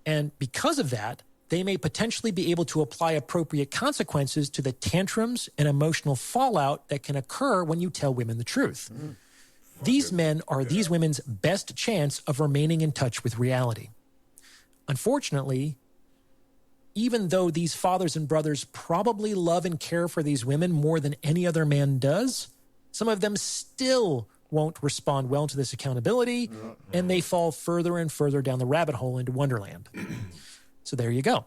And because of that, they may potentially be able to apply appropriate consequences to the tantrums and emotional fallout that can occur when you tell women the truth. These men are these women's best chance of remaining in touch with reality. Unfortunately, even though these fathers and brothers probably love and care for these women more than any other man does, some of them still won't respond well to this accountability, and they fall further and further down the rabbit hole into Wonderland. So there you go.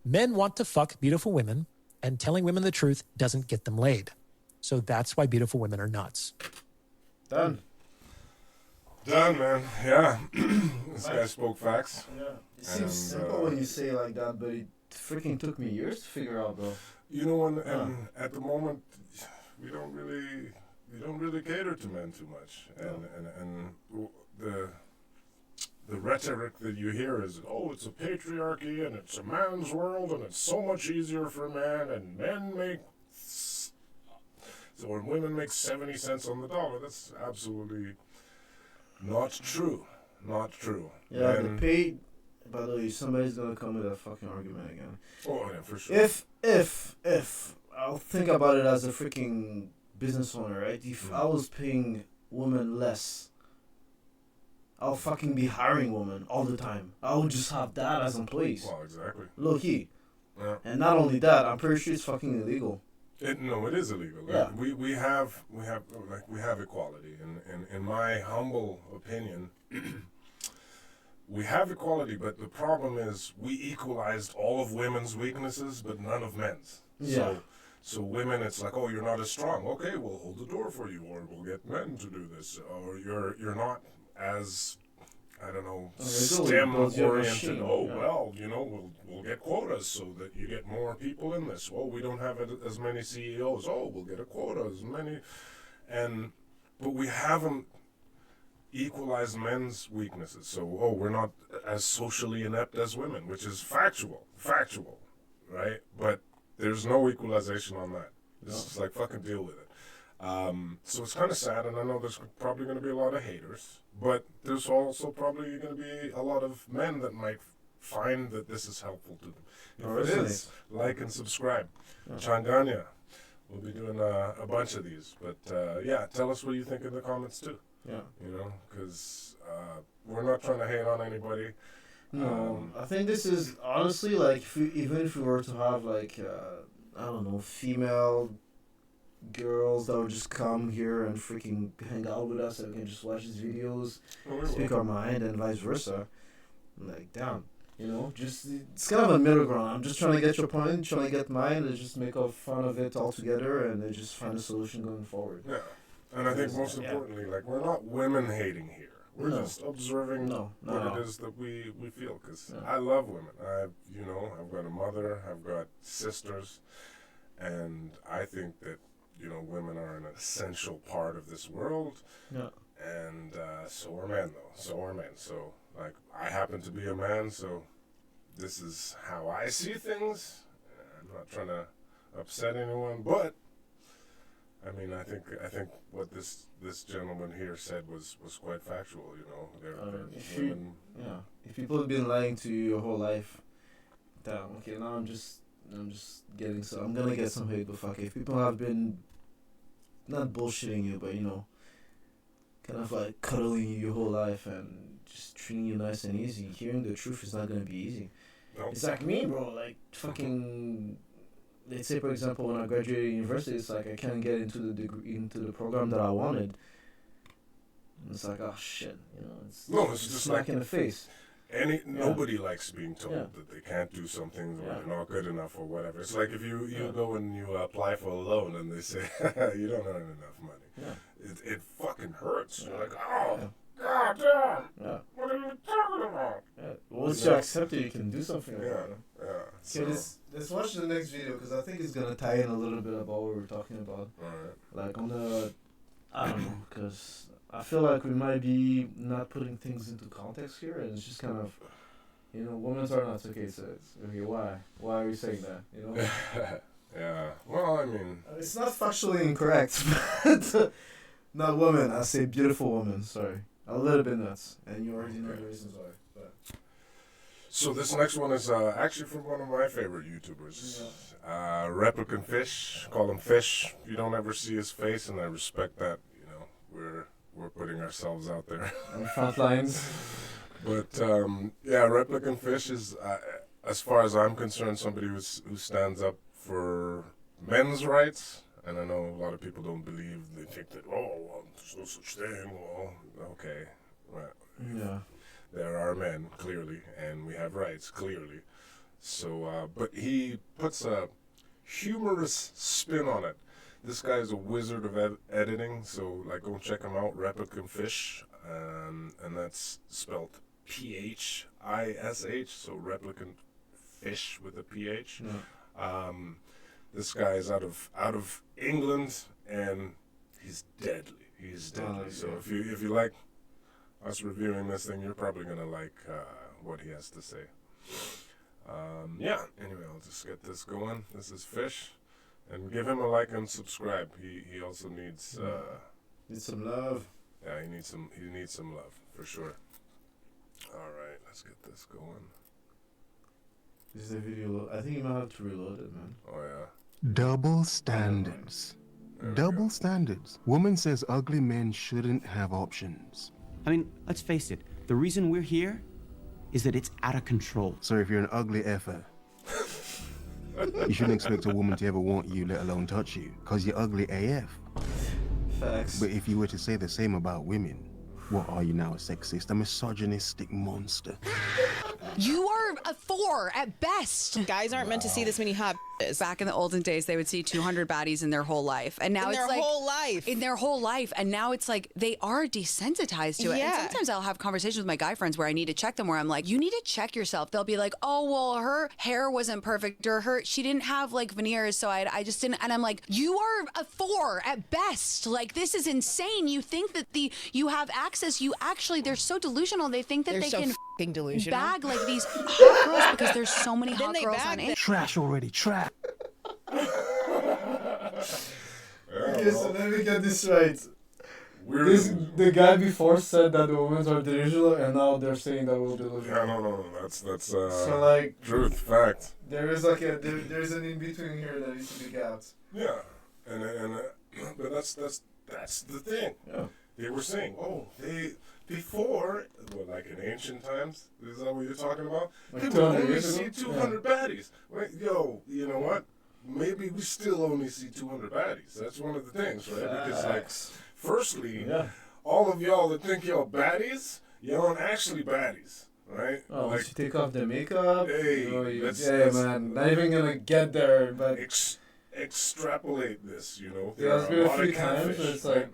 Men want to fuck beautiful women, and telling women the truth doesn't get them laid. So that's why beautiful women are nuts. Done. Done, man. Yeah. This guy spoke facts. Yeah. It seems simple when you say it like that, but it freaking took me years to figure out, though. You know, and at the moment, we don't really cater to men too much, and the rhetoric that you hear is, oh, it's a patriarchy and it's a man's world and it's so much easier for men and women make 70 cents on the dollar. That's absolutely not true. Not true. Yeah, the paid. By the way, somebody's gonna come with a fucking argument again. Oh yeah, for sure. If I'll think about it as a freaking business owner, right? If I was paying women less, I'll fucking be hiring women all the time. I would just have that as employees. Well, exactly. Low key. Yeah. And not only that, I'm pretty sure it's fucking illegal. No, it is illegal. Yeah. We have equality, and in my humble opinion, we have equality. But the problem is we equalized all of women's weaknesses, but none of men's. Yeah. So women, it's like, oh, you're not as strong. Okay, we'll hold the door for you, or we'll get men to do this, or you're not as, I don't know, STEM oriented. Oh, well, we'll get quotas so that you get more people in this. Oh, we don't have as many CEOs. Oh, we'll get a quota as many, but we haven't equalized men's weaknesses. So, we're not as socially inept as women, which is factual, right? But there's no equalization on that. This is like, fucking deal with it. So it's kind of sad, and I know there's probably going to be a lot of haters, but there's also probably going to be a lot of men that might find that this is helpful to them. If it is, like and subscribe. Changanya. We'll be doing a bunch of these, but tell us what you think in the comments too. Yeah. Because we're not trying to hate on anybody. No, I think this is honestly like even if we were to have like I don't know, female girls that would just come here and freaking hang out with us and we can just watch these videos, speak our mind, and vice versa. Like, damn, just it's kind of a middle ground. I'm just trying to get your point, trying to get mine, and just make fun of it all together, and then just find a solution going forward. Yeah, and I think most importantly, like, we're not women hating here. We're just observing what it is that we feel. Because I love women. I've got a mother, I've got sisters, and I think that women are an essential part of this world. Yeah. And so are men, though. So are men. So, like, I happen to be a man, so this is how I see things. I'm not trying to upset anyone, but I mean, I think what this gentleman here said was quite factual. If people have been lying to you your whole life, damn. Okay, now I'm just getting I'm gonna get some hate, but fuck it. If people have been not bullshitting you, but kind of like cuddling you your whole life and just treating you nice and easy, hearing the truth is not gonna be easy. Nope. It's like me, bro. Like, fucking. Let's say, for example, when I graduated university, it's like I can't get into the program that I wanted. And it's like, oh shit, it's just smack in the face. Nobody likes being told that they can't do something or they're not good enough or whatever. It's like if you go and you apply for a loan and they say you don't earn enough money. Yeah. It fucking hurts. You're like, oh, god damn. Yeah. What are you talking about? Yeah. Once you accept it, you can do something about it. Yeah. Okay, let's watch the next video because I think it's gonna tie in a little bit about what we were talking about. Alright. Like on the, I don't know, because I feel like we might be not putting things into context here, and it's just kind of You know, women are nuts. Okay, so okay, why? Why are you saying that? You know. Yeah. Well, I mean, It's not factually incorrect, but not women. I say beautiful women. Sorry, a little bit nuts, and you already know the reasons why. But so this next one is actually from one of my favorite YouTubers, Replicant Fish. Call him Fish. You don't ever see his face, and I respect that. You know, we're putting ourselves out there. on front lines. But yeah, Replicant Fish is, as far as I'm concerned, somebody who stands up for men's rights. And I know a lot of people don't believe. They think that, oh, well, there's no such thing. Well, okay, right. Yeah. There are men, clearly, and we have rights, clearly. So, but he puts a humorous spin on it. This guy is a wizard of editing, so like go check him out, Replicant Fish, and that's spelled Phish, so Replicant Fish with a PH. Yeah. This guy is out of England, and he's deadly. He's deadly. So yeah. if you like us reviewing this thing, you're probably gonna like what he has to say. Yeah. Anyway, I'll just get this going. This is Fish, and give him a like and subscribe. He also needs Need some love. yeah, he needs some love for sure. All right, let's get this going. Is the video? I think you might have to reload it, man. Oh yeah. Double standards. Double standards. Woman says ugly men shouldn't have options. I mean, let's face it. The reason we're here is that it's out of control. So if you're an ugly effer, you shouldn't expect a woman to ever want you, let alone touch you, because you're ugly AF. Facts. But if you were to say the same about women, what are you now, a sexist, a misogynistic monster? You are a 4 at best. Guys aren't meant to see this many hot bitches. Back in the olden days, they would see 200 baddies in their whole life, and now In it's their like whole life. in their whole life, and now it's like they are desensitized to it. Yeah. And sometimes I'll have conversations with my guy friends where I need to check them, where I'm like, you need to check yourself. They'll be like, oh well, her hair wasn't perfect, or she didn't have like veneers, so I just didn't. And I'm like, you are a 4 at best. Like, this is insane. You think that you have access. You actually, they're so delusional. They think that They're they so can f***ing delusional. bag like these hot girls because there's so many hot they girls bag on them. it. Trash already, trash. Okay, so let me get this right. We're The guy before said that the women are delusional, and now they're saying that we're yeah, delusional. no. That's So like, truth, fact. there is like there's an in between here that needs to be gapped. Yeah, and but that's the thing. Yeah. They were saying, oh, before, like in ancient times, is that what you're talking about? Like They would 200 only years see ago? 200 baddies. Wait, yo, you know what? Maybe we still only see 200 baddies. That's one of the things, right? Because, like, firstly, Yeah. all of y'all that think y'all baddies, y'all aren't actually baddies, right? Oh, like, once you take off the makeup, Hey, you know, let's- man, not even gonna get there, but extrapolate this, you know? there has been a lot of few times catfish, where it's right? like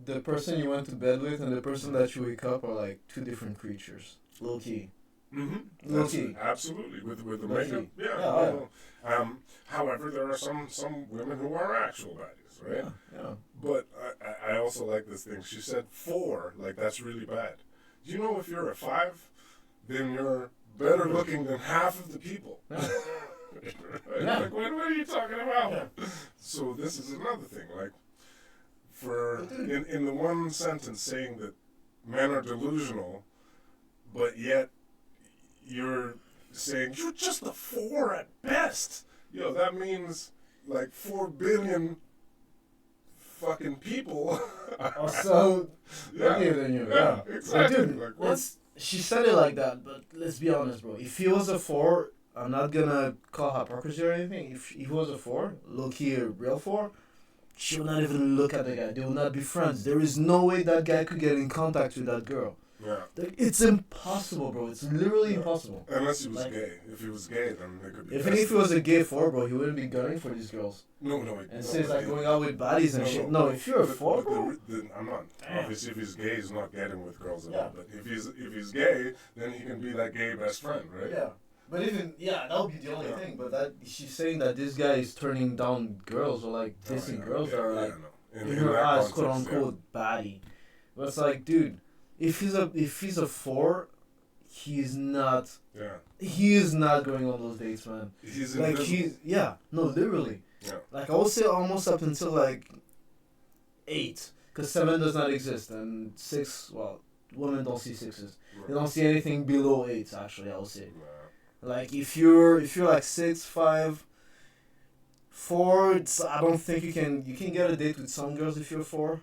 the person you went to bed with and the person that you wake up are like two different creatures, low key. Mm-hmm. Low key. Absolutely, with the Low makeup. key. Yeah. Yeah, no. However, there are some women who are actual baddies, right? Yeah. But I also like this thing. She said 4, like that's really bad. Do you know if you're a 5, then you're better looking than half of the people. Yeah. Right? Like, what are you talking about? So this is another thing. Like, for in the one sentence saying that men are delusional, but yet you're saying you're just a 4 at best. Yo, that means like 4 billion fucking people. Also, luckier than you. Yeah. Exactly. But dude, Like, she said it like that, but let's be honest, bro. If he was a 4, I'm not gonna call hypocrisy or anything. If he was a 4, low key a real 4, she will not even look at the guy. They will not be friends. There is no way that guy could get in contact with that girl. yeah. Like, it's impossible, bro. It's literally impossible. Unless he was Like- gay. If he was gay, then it could be. If he was a gay 4, bro, he wouldn't be gunning for these girls. No. And says like going out with bodies and shit. No, if you're a 4, bro. I'm not. Obviously, if he's gay, he's not getting with girls at Yeah. all. But if he's gay, then he can be that gay best friend, right? Yeah. But even, that would be the only thing. But that she's saying that this guy is turning down girls or like dissing girls that are like, no. in her that eyes, context, quote unquote, baddie. But it's like, dude, if he's a 4, he's not. Yeah. He is not going on those dates, man. He's Like invisible. no, literally. Yeah. Like I would say almost up until like 8, because 7 does not exist, and 6. Well, women don't see 6s. They don't see anything below 8. Actually, I would say. Nah. Like if you're like 6, 5, 4, I don't think you can get a date with some girls if you're 4.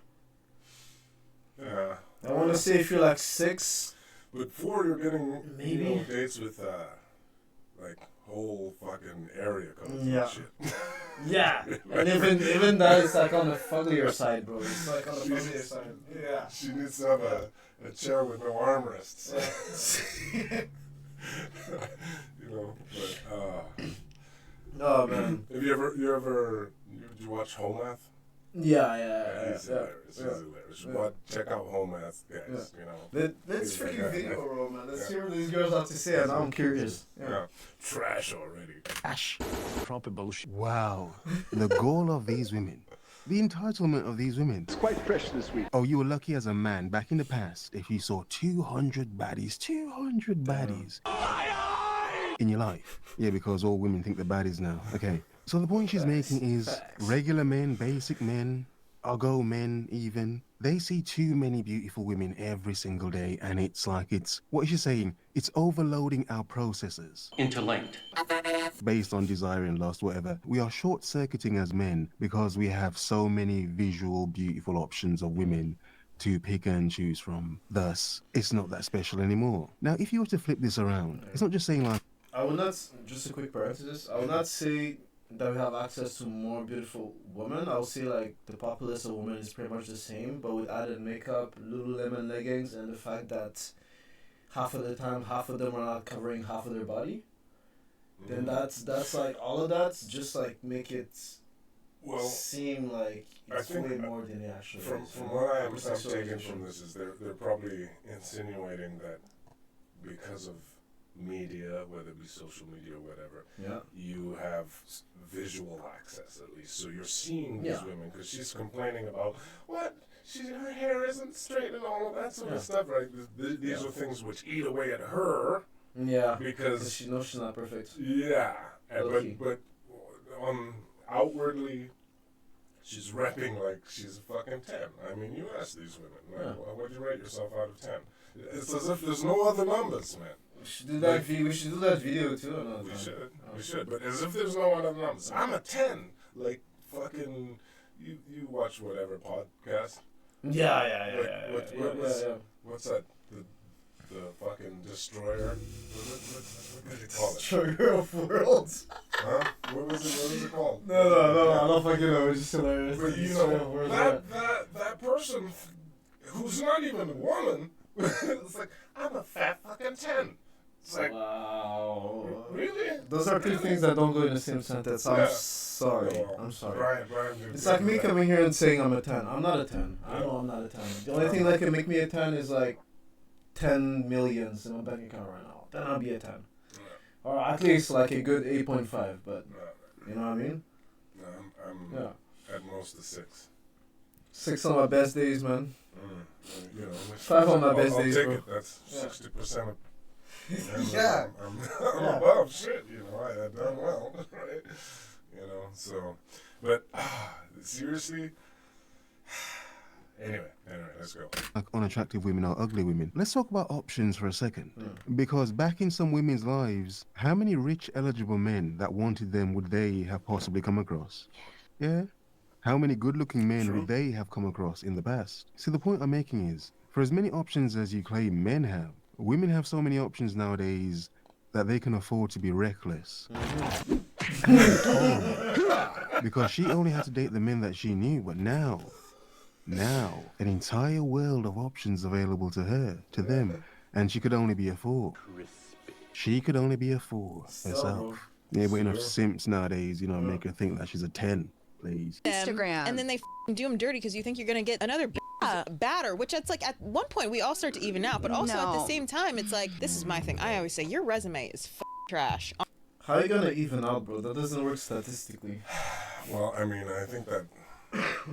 Yeah. I want to say if you're like 6. But 4, you're getting Maybe. dates with like whole fucking area codes Yeah. and shit. Yeah, and even that is like on the funnier side, bro. It's like on the funnier side. Yeah. She needs to have a chair with no armrests. You know, but Oh man. have you watch Home Math? Yeah. He's hilarious. He's hilarious. Check out Home Math, guys. You know. Let's He's freaking like, video, yeah. bro, man. Let's hear what these girls have to say, and I'm curious. Yeah. Trash already. Proper bullshit. Wow. The goal of these women. The entitlement of these women. It's quite fresh this week. Oh, you were lucky as a man back in the past if you saw 200 baddies. 200 baddies. In your life. Yeah, because all women think they're baddies now. Okay. So the point she's making is regular men, basic men, uggo men even, they see too many beautiful women every single day, and it's like what is she saying? It's overloading our processors. Interlinked. Based on desire and lust, whatever. We are short-circuiting as men because we have so many visual, beautiful options of women to pick and choose from. Thus, it's not that special anymore. Now, if you were to flip this around, it's not just saying like, I would not, just a quick parenthesis, I would not say that we have access to more beautiful women. I would say like the populace of women is pretty much the same, but with added makeup, Lululemon leggings, and the fact that half of the time, half of them are not covering half of their body. Then that's like all of that just like make it seem like it's way more than it actually from is. From what I'm taking from this is they're probably insinuating that because of media, whether it be social media or whatever, you have visual access at least, so you're seeing these women, because she's complaining about her hair isn't straight and all of that sort of stuff, right? These are things which eat away at her. Yeah, because she knows she's not perfect. Yeah, but outwardly, she's repping like she's a fucking 10. I mean, you ask these women, like, what'd you rate yourself out of 10? It's as if there's no other numbers, man. We should do that. We should do that video too. We should. But as if there's no other numbers. I'm a 10. Like fucking, you watch whatever podcast. Yeah. What's that? The fucking destroyer. What did you call it? Destroyer of worlds. Huh? What was it called? No. I don't fucking know. It's just hilarious. But you know that person who's not even a woman. It's like, I'm a fat fucking 10. It's like, wow. Really? Those are two things that don't go in the same sentence. I'm sorry. I'm sorry. Brian it's like me coming here and saying I'm a 10. I'm not a 10. I know I'm not a 10. The only thing that can make me a 10 is like 10 millions in my bank account right now. Then I'll be a 10. Or at least like a good 8.5. But you know what I mean? No, I'm at most a 6. 6 on my best days, man. You know, 5 on my best days, take bro. It. That's 60% of. I'm above shit. You know, I had done well, right? You know, so, but seriously. Anyway, let's go. Like unattractive women or ugly women. Let's talk about options for a second. Because back in some women's lives, how many rich, eligible men that wanted them would they have possibly come across? Yeah? How many good-looking men would they have come across in the past? See, the point I'm making is, for as many options as you claim men have, women have so many options nowadays that they can afford to be reckless. Because she only had to date the men that she knew, but now, an entire world of options available to her, to them, and she could only be a 4. She could only be a 4 herself. Yeah, but enough simps nowadays, you know, make her think that she's a 10. Please. Instagram. And then they do them dirty because you think you're going to get another batter, which it's like at one point we all start to even out, but also at the same time, it's like, this is my thing. I always say, your resume is trash. How are you going to even out, bro? That doesn't work statistically. Well, I mean, I think that,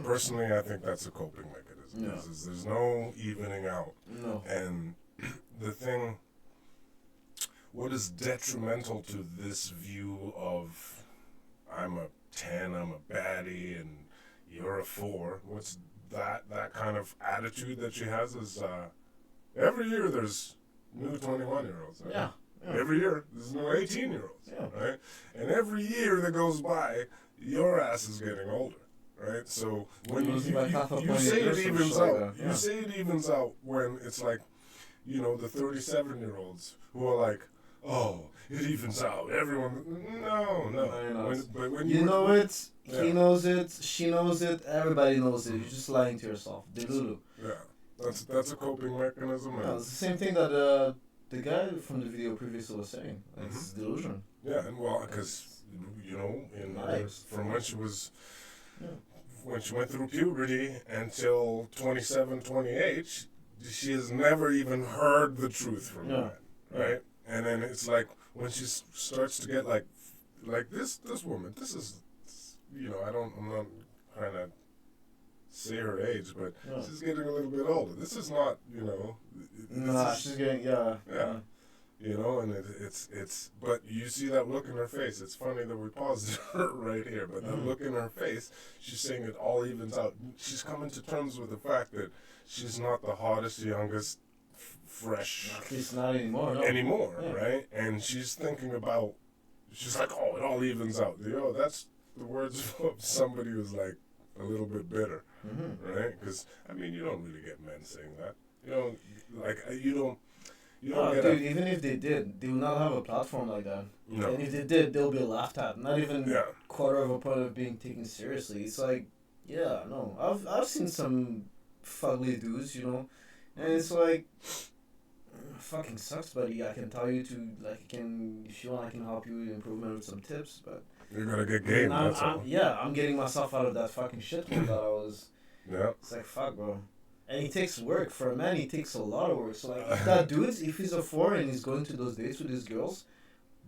personally, I think that's a coping mechanism. There's no evening out. No. And the thing what is detrimental to this view of I'm a 10, I'm a baddie, and you're a 4? What's that kind of attitude that she has is every year there's new 21-year-olds. Right? Yeah. Every year there's no 18-year-olds. Yeah. Right? And every year that goes by, your ass is getting older. Right? So when you say it evens out, you say it evens out when it's like, you know, the 37-year-olds who are like, oh, it evens out. Everyone, no. But when you know it, he knows it, she knows it, everybody knows it. You're just lying to yourself. Delulu. Yeah, that's a coping mechanism. Yeah, it's the same thing that the guy from the video previously was saying. It's delusion. Yeah, and well, because you know, from when she was. Yeah. When she went through puberty until 27, 28, she has never even heard the truth from a man, right? And then it's like when she starts to get like this woman, this is, you know, I'm not trying to say her age, but she's getting a little bit older. This is not, you know. She's getting, yeah. You know, and it's, but you see that look in her face. It's funny that we paused right here, but that look in her face, she's saying it all evens out. She's coming to terms with the fact that she's not the hottest, youngest, fresh. At least not anymore. Right? And she's thinking about, she's like, oh, it all evens out. Yo, that's the words of somebody who's like a little bit bitter, right? Because, I mean, you don't really get men saying that. You know, like, you don't. Dude, even if they did, they would not have a platform like that. No. And if they did, they'll be laughed at. Not even quarter of a point of being taken seriously. It's like, I've seen some fugly dudes, you know, and it's like, fucking sucks, buddy. I can tell you to, like, if you want, I can help you with improvement with some tips, but you're gonna get game. I'm getting myself out of that fucking shit hole that I was. Yeah. It's like, fuck, bro. And it takes work. For a man, it takes a lot of work. So, like, that dude, if he's a 4 and he's going to those dates with these girls,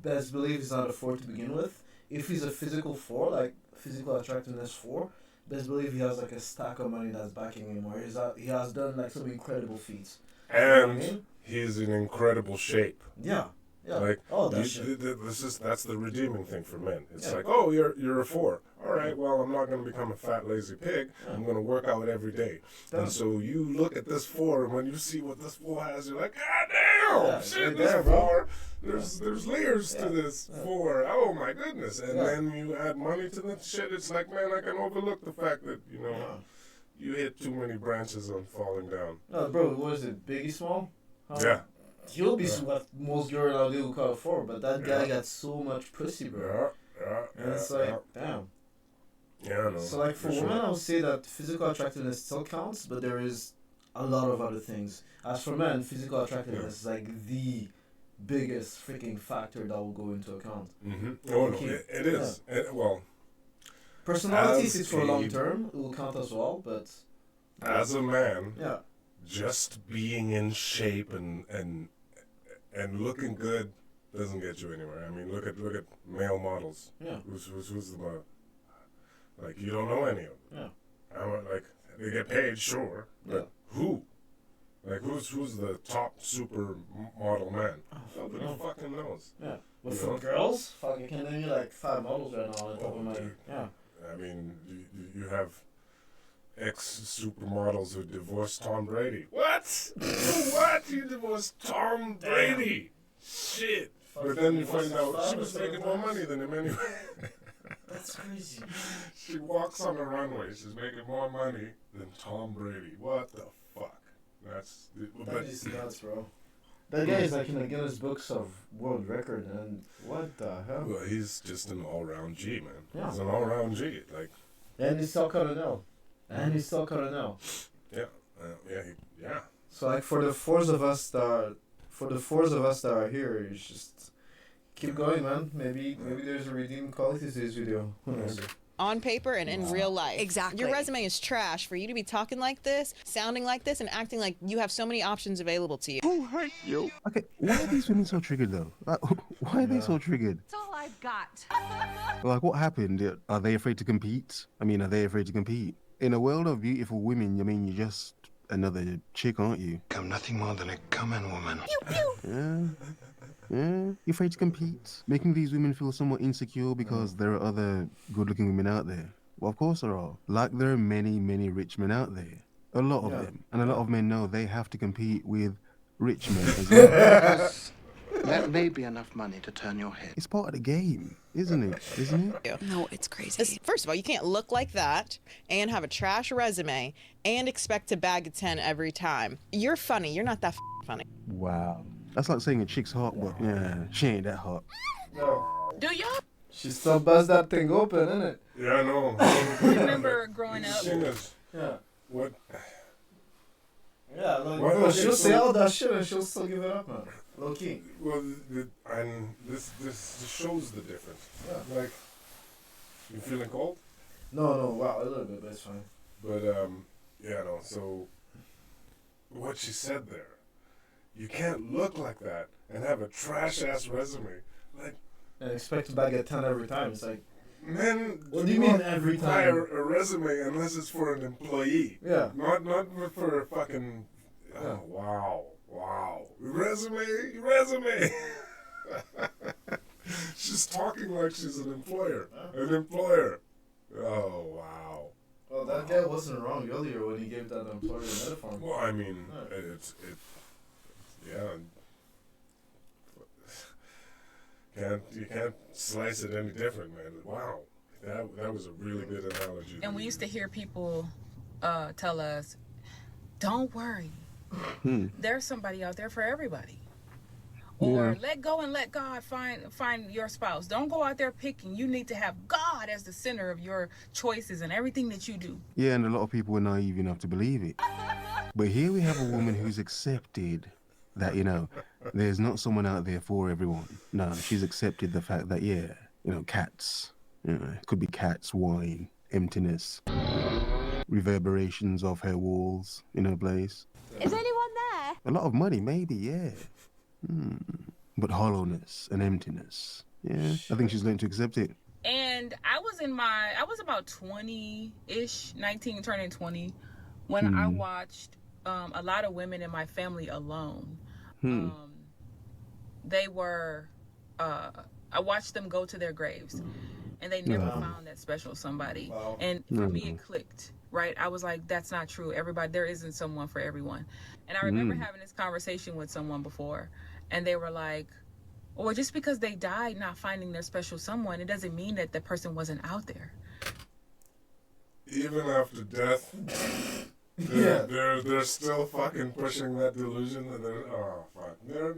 best believe he's not a 4 to begin with. If he's a physical 4, like, physical attractiveness 4, best believe he has, like, a stack of money that's backing him, or he has done, like, some incredible feats. And you know what I mean? He's in incredible shape. Yeah. Yeah. Like, that's the redeeming thing for men. It's like, oh, you're a 4. All right, well, I'm not going to become a fat, lazy pig. I'm going to work out every day. And so you look at this 4, and when you see what this 4 has, you're like, God damn, shit, this 4, there's layers to this 4. Oh, my goodness. And then you add money to that shit. It's like, man, I can overlook the fact that, you know, you hit too many branches on falling down. No, bro, what is it, Biggie Small? Yeah. He'll be what most girls out there would call a 4, but that guy got so much pussy, bro. And it's like, damn. Yeah, I know. So, like, for women, I would say that physical attractiveness still counts, but there is a lot of other things. As for men, physical attractiveness is, like, the biggest freaking factor that will go into account. Oh, no, it is. Well, personality is for long term, it will count as well, but... As a man, just being in shape and looking good doesn't get you anywhere. I mean, look at male models. Yeah. Who's the model? Like, you don't know any of them. Yeah. Like, they get paid, sure, but who? Like, who's the top super model man? Nobody fucking knows. Yeah. But for girls, fuck, you can name you like 5 models right now on top of my... Yeah. I mean, you have ex-supermodels who divorced Tom Brady. What? What? You divorced Tom Brady? Shit. But then you find out she was making more money than him anyway. That's crazy. She walks on the runway. She's making more money than Tom Brady. What the fuck? That is nuts, bro. That guy is like in the Guinness Books of World Record, and what the hell? Well, he's just an all-round G, man. Yeah. He's an all-round G, like. And he's still cutting out. Yeah. Yeah. So like for the fours of us that are here, you just keep going, man. Maybe there's a redeeming quality to this video. Who knows? On paper and in real life. Exactly. Your resume is trash for you to be talking like this, sounding like this, and acting like you have so many options available to you. Who hurt you? Okay, why are these women so triggered though? Like, why are they so triggered? That's all I've got. Like, what happened? Are they afraid to compete? I mean, are they afraid to compete? In a world of beautiful women, I mean, you're just another chick, aren't you? I'm nothing more than a common woman. Yeah. Yeah, you're afraid to compete, making these women feel somewhat insecure because there are other good-looking women out there. Well, of course there are. Like there are many, many rich men out there. A lot of them. And a lot of men know they have to compete with rich men as well. That may be enough money to turn your head. It's part of the game, isn't it? Isn't it? No, it's crazy. First of all, you can't look like that and have a trash resume and expect to bag a 10 every time. You're funny. You're not that funny. Wow. That's like saying a chick's hot, but yeah, she ain't that hot. No. Do y'all She still buzz that thing open, innit? Yeah, I know. remember growing up? Singers. Yeah. What? Yeah, like, Well, bro, okay, she'll so- say all that shit and she'll still give it up, man. Low key. Well, and this shows the difference. Yeah. Like, you feeling cold? No, wow, a little bit, but it's fine. But yeah, no. So, what she said there, you can't look like that and have a trash ass resume. Like, And expect to bag at 10 every time. It's like, men. What do you mean not every hire time? a resume unless it's for an employee. yeah. Not for a fucking. Oh, Yeah. wow. Resume. She's talking like she's an employer. An employer. Oh, wow. Well, that guy wasn't wrong earlier when he gave that employer a metaphor. Well, I mean, Yeah. yeah. You can't slice it any different, man. Wow. That was a really good analogy. And we used to hear people tell us, "Don't worry, there's somebody out there for everybody." Or Yeah. let go and let God find your spouse. Don't go out there picking. You need to have God as the center of your choices and everything that you do. Yeah, and a lot of people were naive enough to believe it. But here we have a woman who's accepted that, there's not someone out there for everyone. No, she's accepted the fact that, cats. It could be cats, wine, emptiness, reverberations of her walls in her place. Is anyone there? A lot of money, maybe, yeah. But hollowness and emptiness. Yeah, I think she's learned to accept it. And I was about 20-ish, 19 turning 20, when I watched a lot of women in my family alone. They were, I watched them go to their graves, and they never found that special somebody. Wow. And for me, it clicked, right? I was like, that's not true. There isn't someone for everyone. And I remember having this conversation with someone before, and they were like, well, just because they died not finding their special someone, it doesn't mean that the person wasn't out there. Even after death, they're still fucking pushing that delusion that fuck. You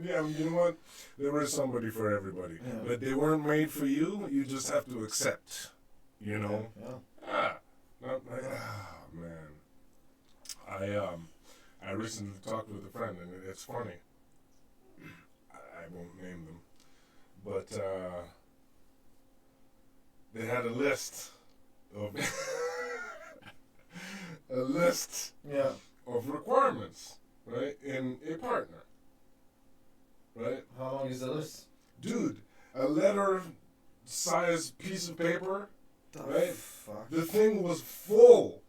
know what? There is somebody for everybody, but they weren't made for you. You just have to accept. Yeah. Man. I recently talked with a friend, and it's funny. I won't name them, but they had a list of of requirements, right, in a partner, right? How long is the list? Dude, a letter-sized piece of paper, right? Fuck. The thing was full,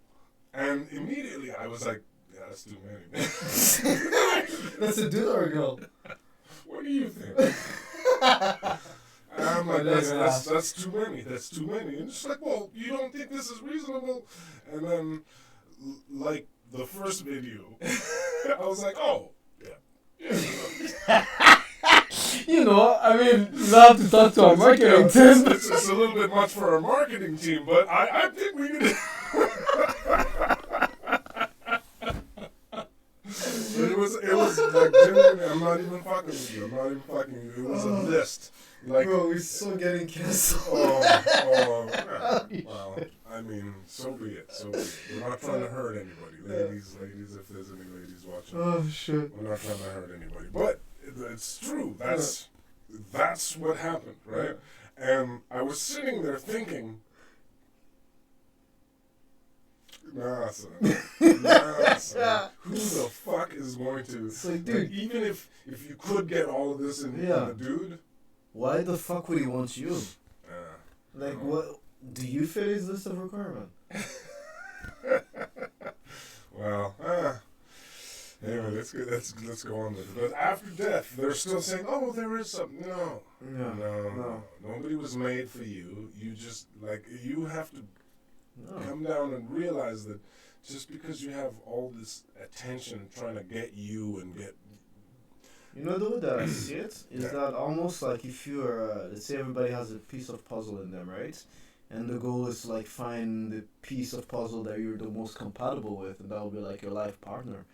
and immediately I was like, "Yeah, that's too many." That's a dude or a girl? What do you think? I'm like, that's too many. That's too many. And it's like, well, you don't think this is reasonable? And then, like the first video, I was like, oh, yeah. I mean, you have to talk to our marketing team. It's a little bit much for our marketing team, but I think we can. It was like genuinely, I'm not even fucking with you. It was a list. Like, Bro, we're still getting canceled. Well, I mean, so be it. We're not trying to hurt anybody. Ladies, if there's any ladies watching. Oh, shit. We're not trying to hurt anybody. But it's true. That's what happened, right? And I was sitting there thinking, nah, son. Who the fuck is going to... It's like, dude. Even if you could get all of this in a dude... Why the fuck would he want you? What... Do you fit his list of requirements? Well, Anyway, let's go on with it. But after death, they're still saying, "Oh, there is something." No, no. Nobody was made for you. You just you have to come down and realize that just because you have all this attention trying to get you and get. You know, the way that I see it is that almost like if you are, let's say everybody has a piece of puzzle in them, right? And the goal is to find the piece of puzzle that you're the most compatible with, and that will be your life partner.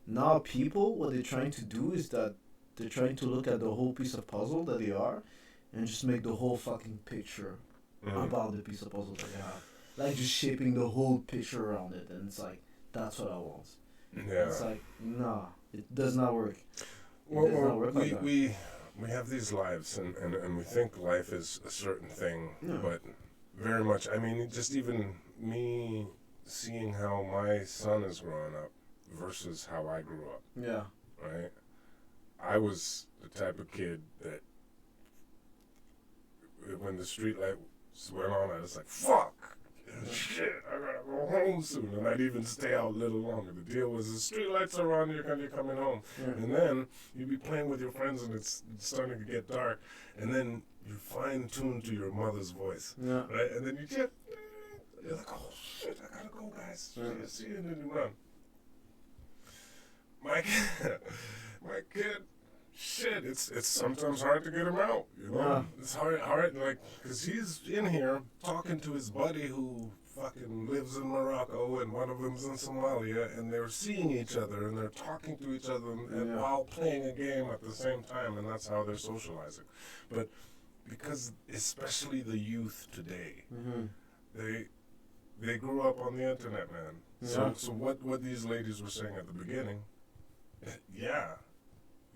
Now people, what they're trying to do is that they're trying to look at the whole piece of puzzle that they are, and just make the whole fucking picture about the piece of puzzle that they have. Just shaping the whole picture around it, and it's that's what I want. Yeah. It's nah, it does not work. Well, we have these lives, and we think life is a certain thing, but very much, I mean, just even me seeing how my son is growing up versus how I grew up. Yeah. Right? I was the type of kid that when the street lights went on, I was like, fuck! Shit, I gotta go home soon. And I'd even stay out a little longer. The deal was the street lights are on, you're coming home. Yeah. And then you'd be playing with your friends and it's starting to get dark. And then you're fine-tuned to your mother's voice. Yeah. Right? And then you're like, oh shit, I gotta go, guys. See you, and then you run. My kid, shit, it's sometimes hard to get him out, you know? Yeah. It's hard, because he's in here talking to his buddy who fucking lives in Morocco and one of them's in Somalia, and they're seeing each other and they're talking to each other and while playing a game at the same time, and that's how they're socializing. But because especially the youth today, they grew up on the internet, man. Yeah. So what these ladies were saying at the beginning,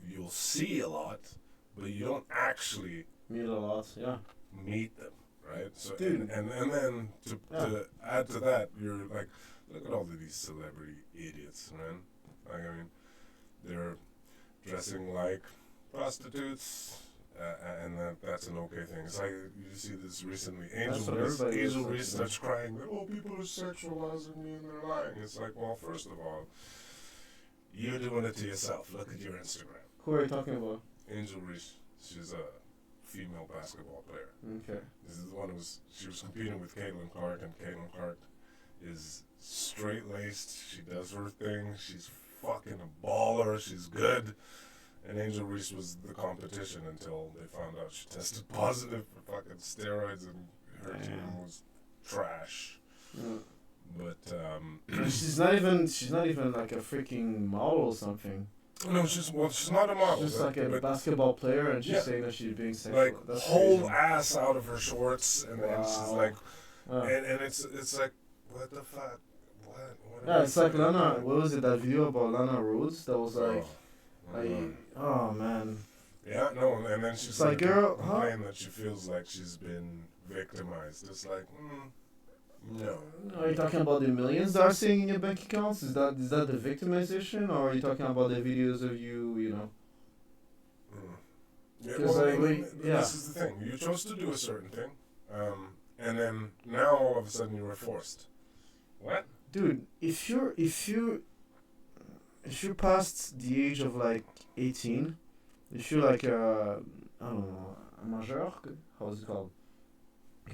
you'll see a lot, but you don't actually meet a lot. Yeah, meet them, right? So and then to add to that, you're like, look at all of these celebrity idiots, man. I mean, they're dressing like prostitutes, and that's an okay thing. It's like you see this recently. Angel Reese starts crying that people are sexualizing me and they're lying. It's like, well, first of all, you're doing it to yourself. Look at your Instagram. Who are you talking about? Angel Reese. She's a female basketball player. Okay. This is the one she was competing with Caitlin Clark, and Caitlin Clark is straight-laced. She does her thing. She's fucking a baller. She's good. And Angel Reese was the competition until they found out she tested positive for fucking steroids, and her team was trash. Yeah. But she's not even like a freaking model or something. No, she's not a model. She's like a basketball player, and she's saying that she's being sexual. Like that's whole crazy. Ass out of her shorts, and then she's like, and it's like, what the fuck? What it's like Lana. What was it? That video about Lana Rhodes that was like, oh man. Yeah, no, and then she's like, girl, complaining that she feels like she's been victimized. It's like, no. Are you talking about the millions that are sitting in your bank accounts? Is that the victimization, or are you talking about the videos of you know? Yeah, well, this is the thing. You chose to do a certain thing, and then now all of a sudden you were forced. What? Dude, if you're past the age of 18, if you're I don't know, a majeur, how is it called?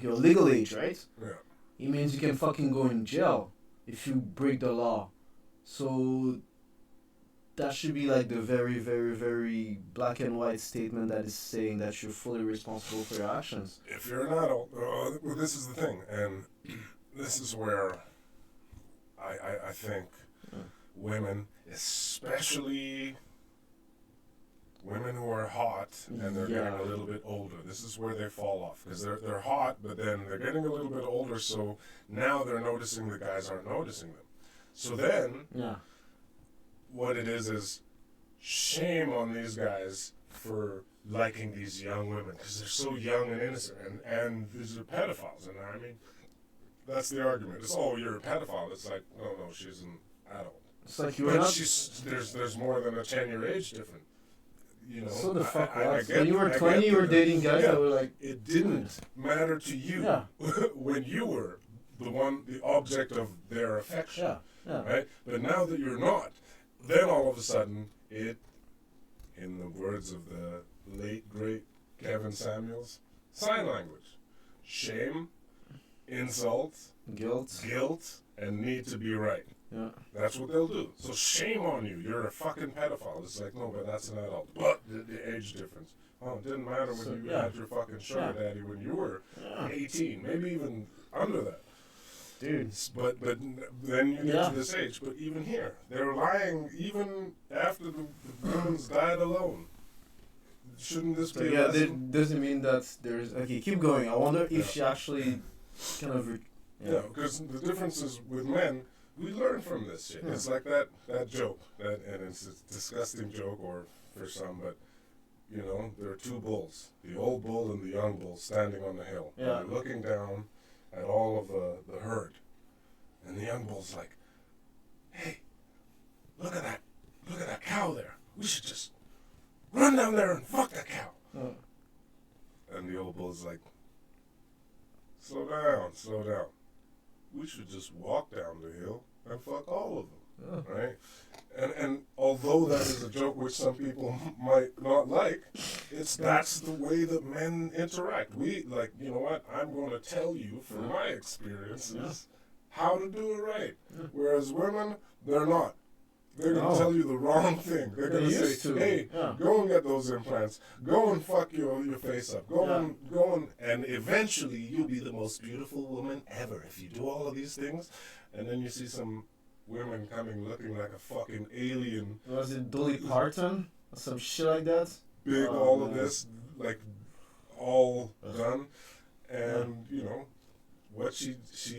You're legal age, right? Yeah. It means you can fucking go in jail if you break the law. So that should be the very, very, very black and white statement that is saying that you're fully responsible for your actions. If you're an adult, well, this is the thing, and this is where I think women, especially women who are hot and they're getting a little bit older. This is where they fall off, because they're hot, but then they're getting a little bit older, so now they're noticing the guys aren't noticing them. So then, what it is shame on these guys for liking these young women, because they're so young and innocent, and these are pedophiles. And I mean, that's the argument. It's, you're a pedophile. It's like, no, she's an adult. It's like there's more than a 10-year age difference. You know, so the fuck when you were 20, you were dating guys that were like... It didn't matter to you when you were the object of their affection, right? But now that you're not, then all of a sudden, it, in the words of the late, great Kevin Samuels, sign language. Shame, insult, guilt, and need to be right. Yeah. That's what they'll do. So shame on you. You're a fucking pedophile. It's like, no, but that's an adult. But the age difference. Oh, it didn't matter when you had your fucking sugar daddy when you were 18, maybe even under that. Dude. But then you get to this age. But even here, they're lying even after the woman's died alone. Shouldn't this be a lesson? Doesn't mean that there's... Okay, keep going. I wonder if she actually kind of... Yeah, because the difference is with men, we learn from this shit. It's like that joke, and it's a disgusting joke, or for some, but, you know, there are two bulls, the old bull and the young bull standing on the hill. Yeah. And they're looking down at all of the herd. And the young bull's like, hey, look at that cow there. We should just run down there and fuck that cow. And the old bull's like, slow down. We should just walk down the hill and fuck all of them, right? And although that is a joke which some people might not like, that's the way that men interact. We, like, you know what, I'm going to tell you from my experiences how to do it right. Whereas women, they're not. They're going to tell you the wrong thing. They're going to say, hey, go and get those implants. Go and fuck your face up. Go and eventually you'll be the most beautiful woman ever if you do all of these things. And then you see some women coming looking like a fucking alien. Was it Dolly Parton? Or some shit like that? Big, all of this, like, all done. And, you know, what she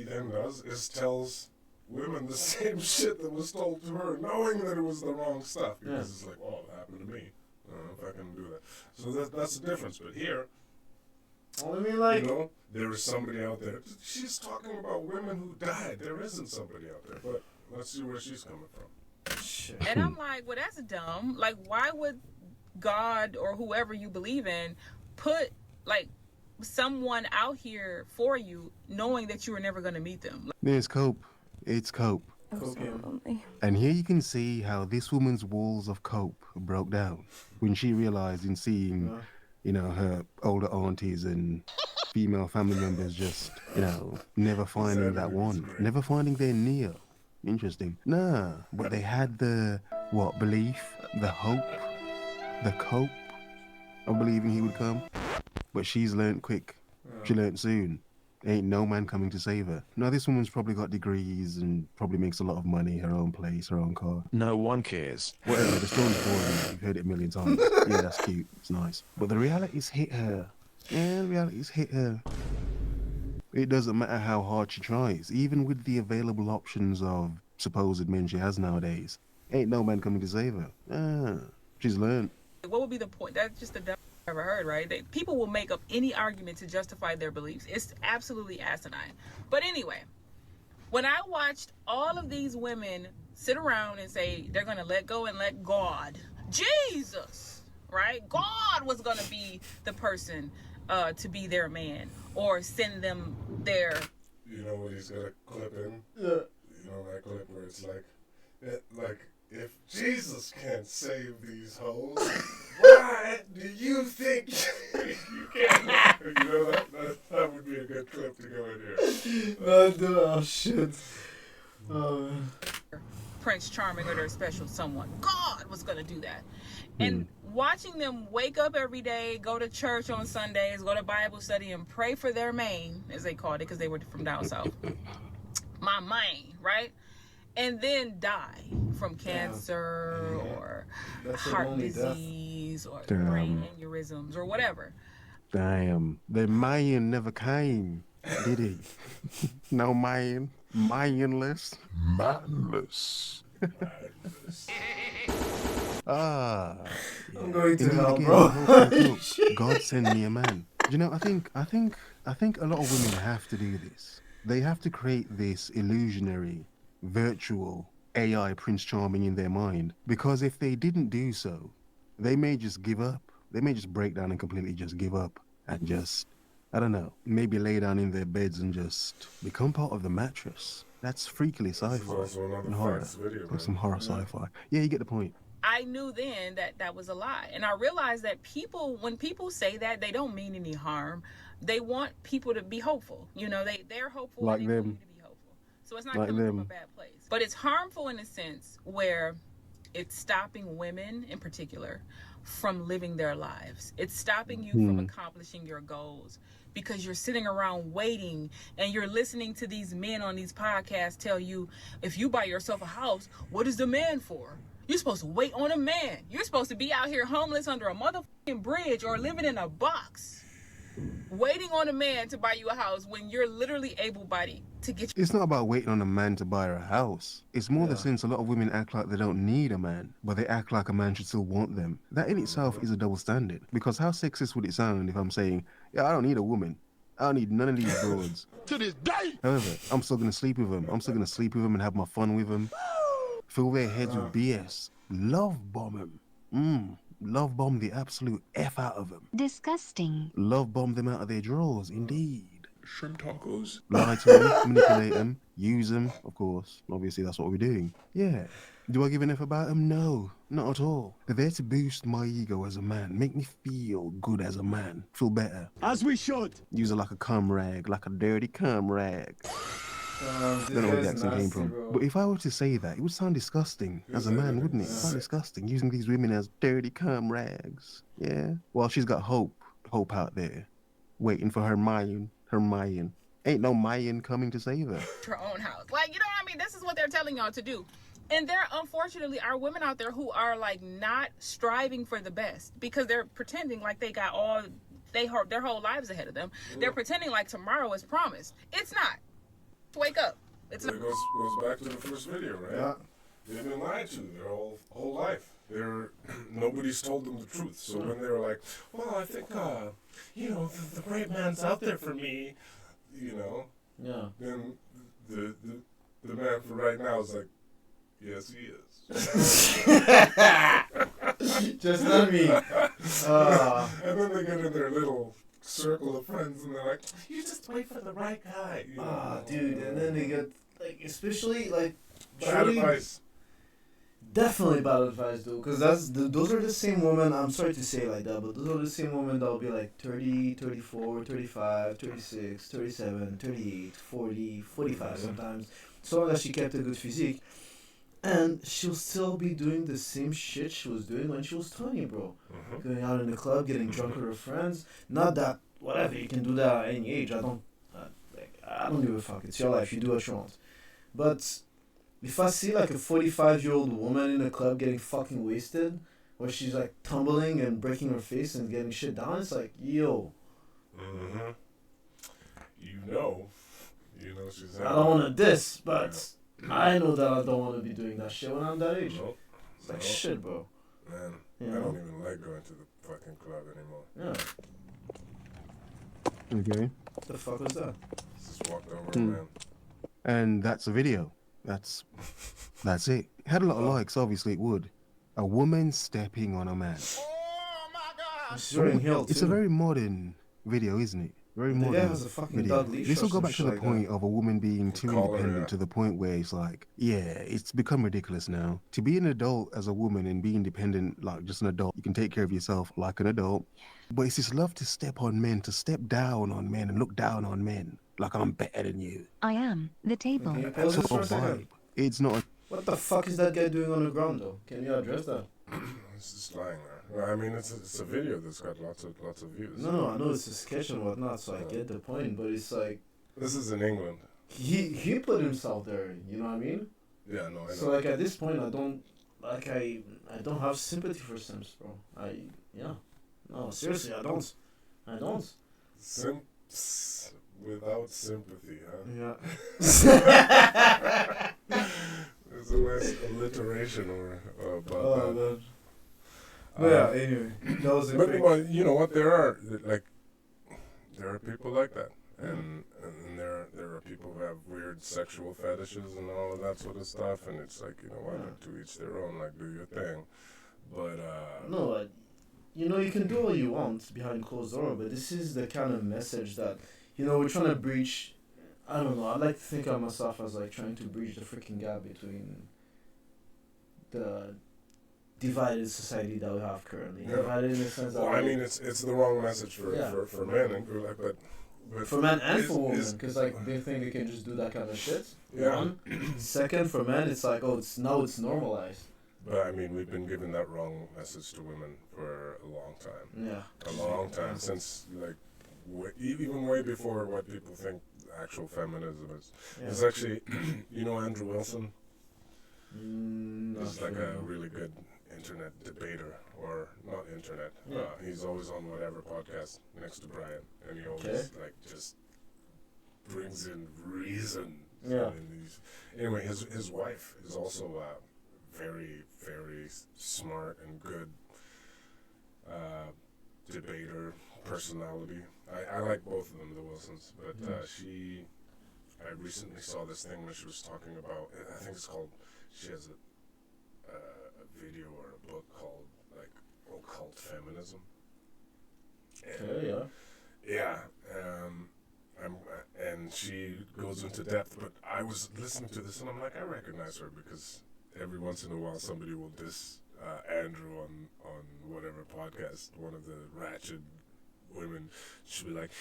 then does is tells women the same shit that was told to her, knowing that it was the wrong stuff. Because it's like, well, it happened to me. I don't know if I can do that. So that's the difference. But here, well, I mean, like, you know, there is somebody out there. She's talking about women who died. There isn't somebody out there. But let's see where she's coming from. Shit. And I'm like, well, that's dumb. Like, why would God or whoever you believe in put, like, someone out here for you knowing that you were never going to meet them? There's cope. It's cope. And here you can see how this woman's walls of cope broke down when she realized in seeing, you know, her older aunties and female family members just, you know, never finding that one, never finding their Neo. Interesting. Nah, but they had the, belief, the hope, the cope of believing he would come. But she's learnt quick. She learnt soon. Ain't no man coming to save her. Now, this woman's probably got degrees and probably makes a lot of money, her own place, her own car. No one cares. Whatever, the story's boring. You've heard it a million times. Yeah, that's cute. It's nice. But the reality's hit her. Yeah, the reality's hit her. It doesn't matter how hard she tries. Even with the available options of supposed men she has nowadays, ain't no man coming to save her. She's learned. What would be the point? That's just the dumbest I've ever heard, right? People will make up any argument to justify their beliefs. It's absolutely asinine. But anyway, when I watched all of these women sit around and say they're going to let go and let God, Jesus, right? God was going to be the person to be their man or send them there. You know what he's going to clip in? Yeah. You know that clip where it's like, if Jesus can't save these hoes, why do you think you can? You know, that would be a good clip to go in here. Oh, shit. Prince Charming or their special someone. God was going to do that. And watching them wake up every day, go to church on Sundays, go to Bible study, and pray for their main, as they called it, because they were from down south. My main, right? And then die from cancer or heart disease or brain aneurysms or whatever. Damn. The Mayan never came, did he? No Mayan. Mayanless. Manless. I'm going to hell, bro. God send me a man. You know, I think a lot of women have to do this. They have to create this illusionary, virtual AI Prince Charming in their mind, because if they didn't do so, they may just give up. They may just break down and completely just give up and just I don't know, maybe lay down in their beds and just become part of the mattress. That's freakily sci-fi. This is also another and horror. facts video, Like some horror sci-fi. Yeah, you get the point. I knew then that that was a lie. And I realized that when people say that, they don't mean any harm. They want people to be hopeful. You know, they're hopeful Like and they want them. you to be hopeful. So it's not Like coming from a them. bad place. But it's harmful in a sense where it's stopping women in particular from living their lives. It's stopping you from accomplishing your goals because you're sitting around waiting and you're listening to these men on these podcasts tell you, if you buy yourself a house, what is the man for? You're supposed to wait on a man. You're supposed to be out here homeless under a motherfucking bridge or living in a box, waiting on a man to buy you a house when you're literally able-bodied to get It's not about waiting on a man to buy her a house. It's more the sense a lot of women act like they don't need a man, but they act like a man should still want them. That in itself is a double standard. Because how sexist would it sound if I'm saying, yeah, I don't need a woman. I don't need none of these broads. To this day. However, I'm still going to sleep with them. I'm still going to sleep with them and have my fun with them. Fill their heads with BS. Love bomb them. Love bomb the absolute F out of them. Disgusting. Love bomb them out of their drawers, indeed. Shrimp tacos. Lie to them, manipulate them, use them, of course. Obviously, that's what we're doing. Yeah. Do I give an F about them? No, not at all. They're there to boost my ego as a man, make me feel good as a man, feel better. As we should. Use it like a cum rag, like a dirty cum rag. I don't know where the accent came from. Bro. But if I were to say that, it would sound disgusting as a man, wouldn't it? It sound disgusting, using these women as dirty cum rags. Yeah? Well, she's got hope out there, waiting for her Mayan. Ain't no Mayan coming to save her. her own house. Like, you know what I mean? This is what they're telling y'all to do. And there, unfortunately, are women out there who are, like, not striving for the best because they're pretending like they got their whole lives ahead of them. They're pretending like tomorrow is promised. It's not. Wake up. It's not. It goes back to the first video, right? Yeah. They've been lied to their whole life. Nobody's told them the truth. So when they were like, well, I think, the right man's out there for me, Yeah. then the man for right now is like, yes, he is. Just let me. And then they get in their little circle of friends and they're like, you just wait for the right guy. Dude, and then they get, like, especially, like, Bad advice. Definitely bad advice, though, because those are the same women, I'm sorry to say it like that, but those are the same women that'll be like 30, 34, 35, 36, 37, 38, 40, 45 sometimes, so long as she kept a good physique. And she'll still be doing the same shit she was doing when she was 20, bro. Going out in the club, getting drunk with her friends. Not that, whatever, you can do that at any age. I don't give a fuck. It's your life. You do what you want. But if I see like a 45-year-old woman in a club getting fucking wasted, where she's like tumbling and breaking her face and getting shit down, it's like, yo. You know she's. I don't want to diss, but I know that I don't want to be doing that shit when I'm that age. Nope. It's like shit, bro. Man, You I know? don't even like going to the fucking club anymore. Yeah. Okay. What the fuck was that? Just walked over, man. And that's a video. That's it. It had a lot of likes, obviously it would. A woman stepping on a man. She's wearing heels, It's too. a very modern video, isn't it? Very The guy modern has a fucking video. dog leash This or will go some back to shit the like point of a woman being too collar, independent yeah. to the point where it's like, yeah, it's become ridiculous now. To be an adult as a woman and be independent, like just an adult, you can take care of yourself like an adult. But it's this love to step on men, to step down on men and look down on men. Like I'm better than you. I am the table. Can you pause this Sort for a of second? vibe. It's not a What the fuck is that guy doing on the ground, though? Can you address that? It's just lying there. I mean, it's a video that's got lots of views. No, I know it's a sketch and whatnot, so I get the point, but it's like, This is in England. he put himself there, you know what I mean? Yeah, no, I know. So like at this point, I don't have sympathy for Sims, bro. No, seriously, I don't. Simps without sympathy, huh? Yeah. There's a nice alliteration about that. Man. But yeah, anyway, that was a But quick... well, you know what? There are people like that, and there are people who have weird sexual fetishes and all of that sort of stuff, and it's like, you know what? To each their own. Like, do your thing. But No, you know, you can do all you want behind closed door, but this is the kind of message that, you know, we're trying to breach. I don't know. I like to think of myself as like trying to breach the freaking gap between the divided society that we have currently. Yeah. Divided in the sense that. Well, I mean, it's the wrong message for men, and like, but for men and for women, because like they think they can just do that kind of shit. Yeah. One. Second, for men, it's like, oh, it's normalized. But I mean, we've been giving that wrong message to women for a long time. Yeah. A long time, since like even way before what people think actual feminism is. Yeah. It's actually, you know, Andrew Wilson. Not He's like sure. a really good internet debater, or not internet. Yeah. He's always on whatever podcast next to Brian, and he always like just brings in reason. Yeah. Anyway, his wife is also very, very smart and good debater personality. I like both of them, the Wilsons, but I recently saw this thing where she was talking about, I think it's called, she has a video or a book called like Occult Feminism. And, yeah. And she goes into depth, but I was listening to this and I'm like, I recognize her, because every once in a while somebody will diss Andrew on whatever podcast, one of the ratchet women. She'll be like,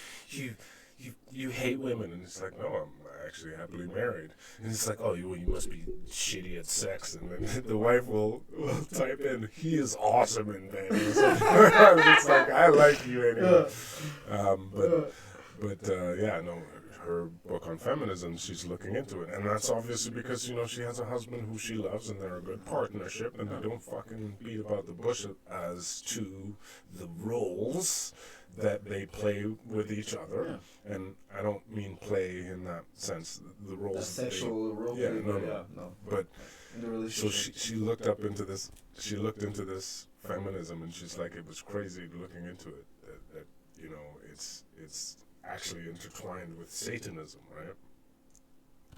you hate women, and it's like, no, I'm actually happily married. And it's like, oh, you must be shitty at sex, and then the wife will type in, he is awesome in bed. It's like, I like you anyway. But no, her book on feminism, she's looking into it, and that's obviously because, you know, she has a husband who she loves, and they're a good partnership, and they don't fucking beat about the bush as to the roles that they play with each other. And I don't mean play in that sense, the roles. The sexual role. No. But in the relationship. so she looked up into this. She looked into this feminism, and she's like, it was crazy looking into it. That you know, it's actually intertwined with Satanism, right?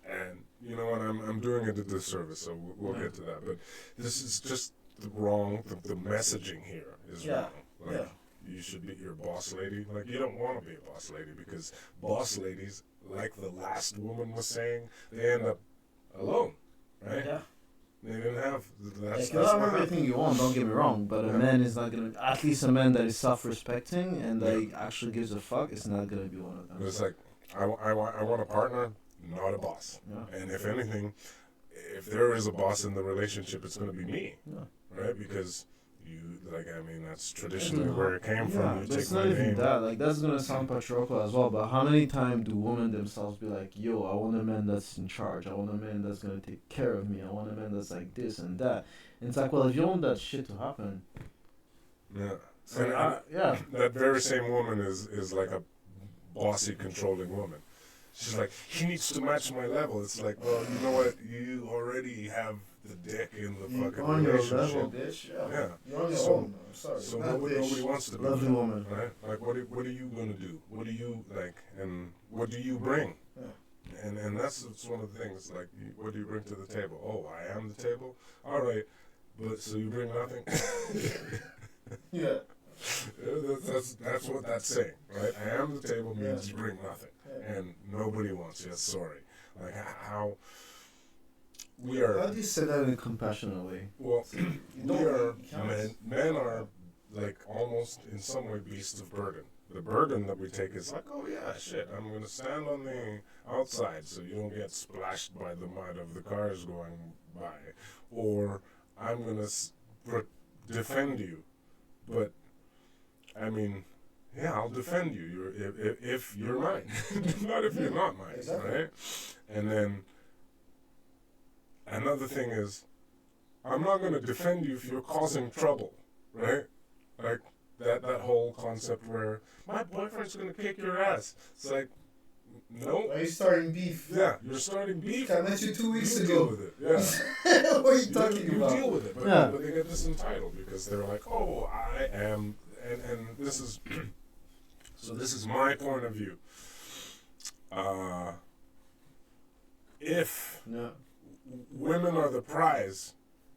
And you know what? I'm doing it a disservice, so we'll get to that. But this is just wrong. The messaging here is wrong. Like, you should be your boss lady. Like, you don't want to be a boss lady, because boss ladies, like the last woman was saying, they end up alone, right? Yeah. They didn't have. That's not everything you want. Don't get me wrong, but a man is not gonna. At least a man that is self-respecting and that actually gives a fuck is not gonna be one of them. It's like, I want a partner, not a boss. Yeah. And if anything, if there is a boss in the relationship, it's going to be me, right? Because you, like, I mean, that's traditionally where it came from. You but it's take not my even name. that. Like, that's gonna sound patriarchal as well. But how many times do women themselves be like, "Yo, I want a man that's in charge. I want a man that's gonna take care of me. I want a man that's like this and that." And it's like, well, if you want that shit to happen, and that very same woman is like a bossy, controlling woman. She's like, he needs to match my level. It's like, well, you know what? You already have the dick in the fucking on your relationship. level, bitch. Yeah. You're on your own. I'm sorry. So nobody wants to be lovely that, woman, right? Like, what are you gonna do? What do you like? And what do you bring? Yeah. And that's one of the things. Like, what do you bring to the table? Oh, I am the table. All right, but so you bring nothing. Yeah. That's what that's saying, right? I am the table means you bring nothing, and nobody wants you. Sorry, like how we are. How do you say that in a compassionate way? Well, we are men are like almost in some way beasts of burden. The burden that we take is like, oh yeah, shit, I'm gonna stand on the outside so you don't get splashed by the mud of the cars going by, or I'm gonna defend you, but. I mean, yeah, I'll defend you. If you're mine, not if you're not mine, right? And then another thing is, I'm not going to defend you if you're causing trouble, right? Like that whole concept where my boyfriend's going to kick your ass. It's like, no. Are you starting beef? Yeah, you're starting beef. I met you 2 weeks ago. Deal with it. Yeah. What are you talking about? You deal with it, but they get this entitled because they're like, oh, I am. And this is so. This is my point of view. If women are the prize,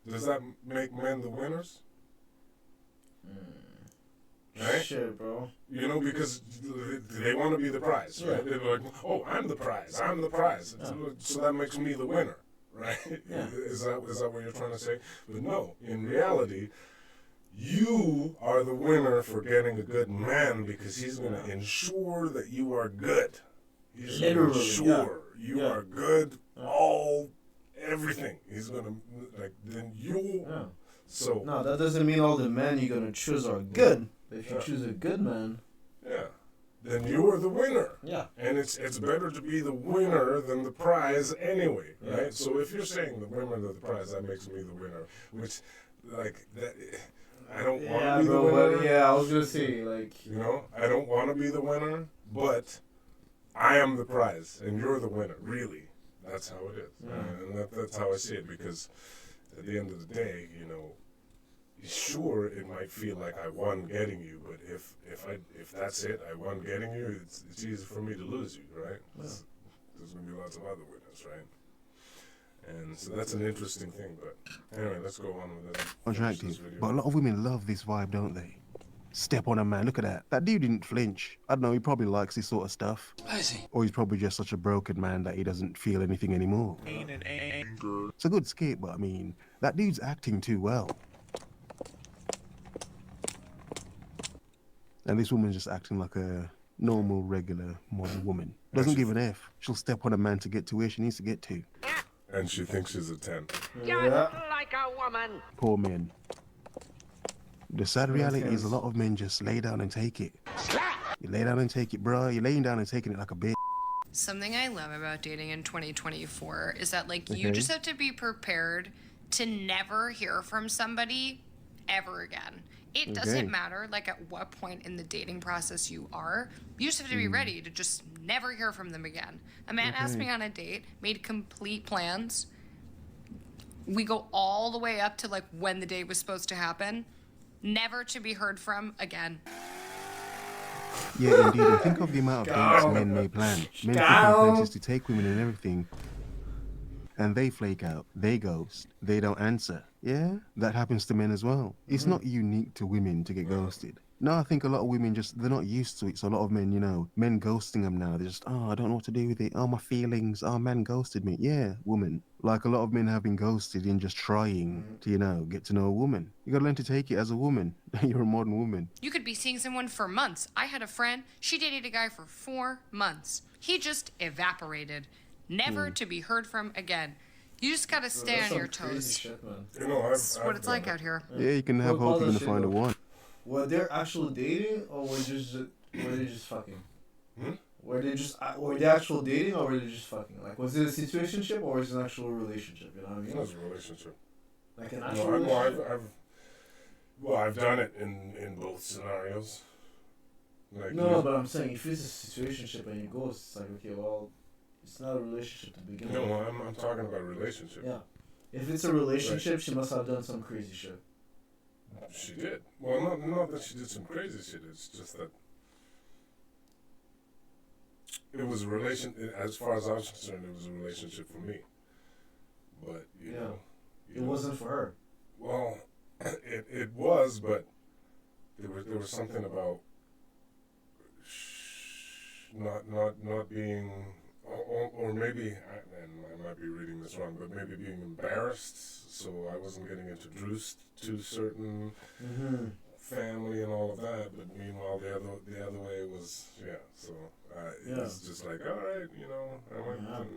does that make men the winners? right? Shit, bro. You know, because they want to be the prize, right? They're like, oh, I'm the prize. I'm the prize. So that makes me the winner, right? Yeah. Is that what you're trying to say? But no, in reality, you are the winner for getting a good man because he's going to ensure that you are good. He's going to ensure you are good, everything. He's going to, then you. Yeah. So. No, that doesn't mean all the men you're going to choose are good. If you choose a good man. Yeah. Then you're the winner. Yeah. And it's better to be the winner than the prize anyway, right? So if you're saying the women are the prize, that makes me the winner, which, that. I don't want to be the winner. But I was gonna say, I don't want to be the winner, but I am the prize, and you're the winner. Really, that's how it is, and that's how I see it. Because at the end of the day, sure, it might feel like I won getting you, but if that's it, I won getting you. It's easy for me to lose you, right? Yeah. There's gonna be lots of other winners, right? And so that's an interesting thing, but anyway, let's go on with this. Attractive. But a lot of women love this vibe, don't they? Step on a man, look at that. That dude didn't flinch. I don't know, he probably likes this sort of stuff. Spicy. Or he's probably just such a broken man that he doesn't feel anything anymore. Pain and anger. It's a good skit, but I mean, that dude's acting too well. And this woman's just acting like a normal, regular, modern woman. Doesn't give an F. She'll step on a man to get to where she needs to get to. And she thinks she's a 10. Just like a woman. Poor men. The sad reality is a lot of men just lay down and take it. You lay down and take it, bro. You're laying down and taking it like a bitch. Something I love about dating in 2024 is that, you just have to be prepared to never hear from somebody ever again. It doesn't matter, at what point in the dating process you are. You just have to be ready to just never hear from them again. A man asked me on a date, made complete plans. We go all the way up to, when the date was supposed to happen. Never to be heard from again. Yeah, indeed. And think of the amount of dates men may plan. Men pick places to take women and everything. And they flake out. They ghost. They don't answer. Yeah? That happens to men as well. It's not unique to women to get ghosted. No, I think a lot of women they're not used to it. So a lot of men, men ghosting them now. They're just, I don't know what to do with it. Oh, my feelings. Oh, man ghosted me. Yeah, woman. Like a lot of men have been ghosted in just trying to, get to know a woman. You gotta learn to take it as a woman. You're a modern woman. You could be seeing someone for months. I had a friend, she dated a guy for 4 months. He just evaporated. Never to be heard from again. You just gotta stay on your toes. Shit, man. That's what it's like out here. Yeah, you can have hope you're gonna find a one. Were they actually dating, or were they just fucking? Were they actual dating, or were they just fucking? Was it a situationship, or was it an actual relationship? You know what I mean? It was a relationship. Like an actual relationship? I've done it in both scenarios. No, but I'm saying if it's a situationship and you ghost, it's like, okay, well, it's not a relationship to begin with. No, I'm talking about a relationship. Yeah. If it's a relationship, she must have done some crazy shit. She did. Well, not that she did some crazy shit. It's just that it was a relation. As far as I was concerned, it was a relationship for me. But you know, it wasn't for her. Well, it was, but there was something about not being, or maybe I might be reading this wrong, but maybe being embarrassed, so I wasn't getting introduced to certain family and all of that. But meanwhile, the other way was So it was just like, all right, I went and I'm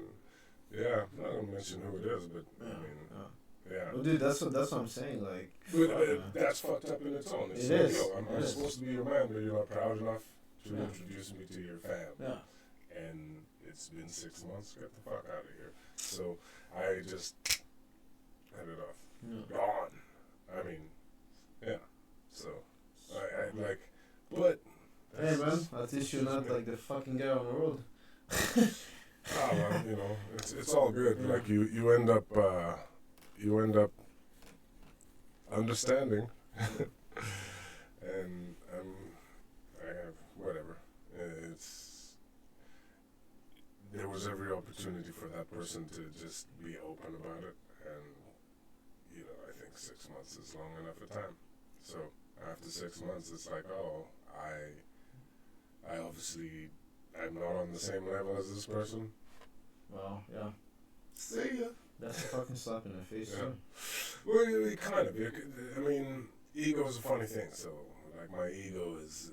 not gonna mention who it is, but I mean. Yeah. Well, dude, that's what I'm saying. That's fucked up in its own. It's it like, is. I'm supposed to be your man, but you're not proud enough to introduce me to your fam. Yeah. And it's been 6 months. Get the fuck out of here. So I just had it off. Yeah. Gone. I mean, So I like, but. Hey man, at least you're not like the fucking guy on the road. Well, it's all good. Yeah. Like you end up understanding, and I have whatever. There was every opportunity for that person to just be open about it, and I think 6 months is long enough a time. So after 6 months, it's like, oh, I obviously am not on the same level as this person. Well, yeah. See ya. That's a fucking slap in the face, too. Well, kind of. I mean, ego is a funny thing. So, like, my ego was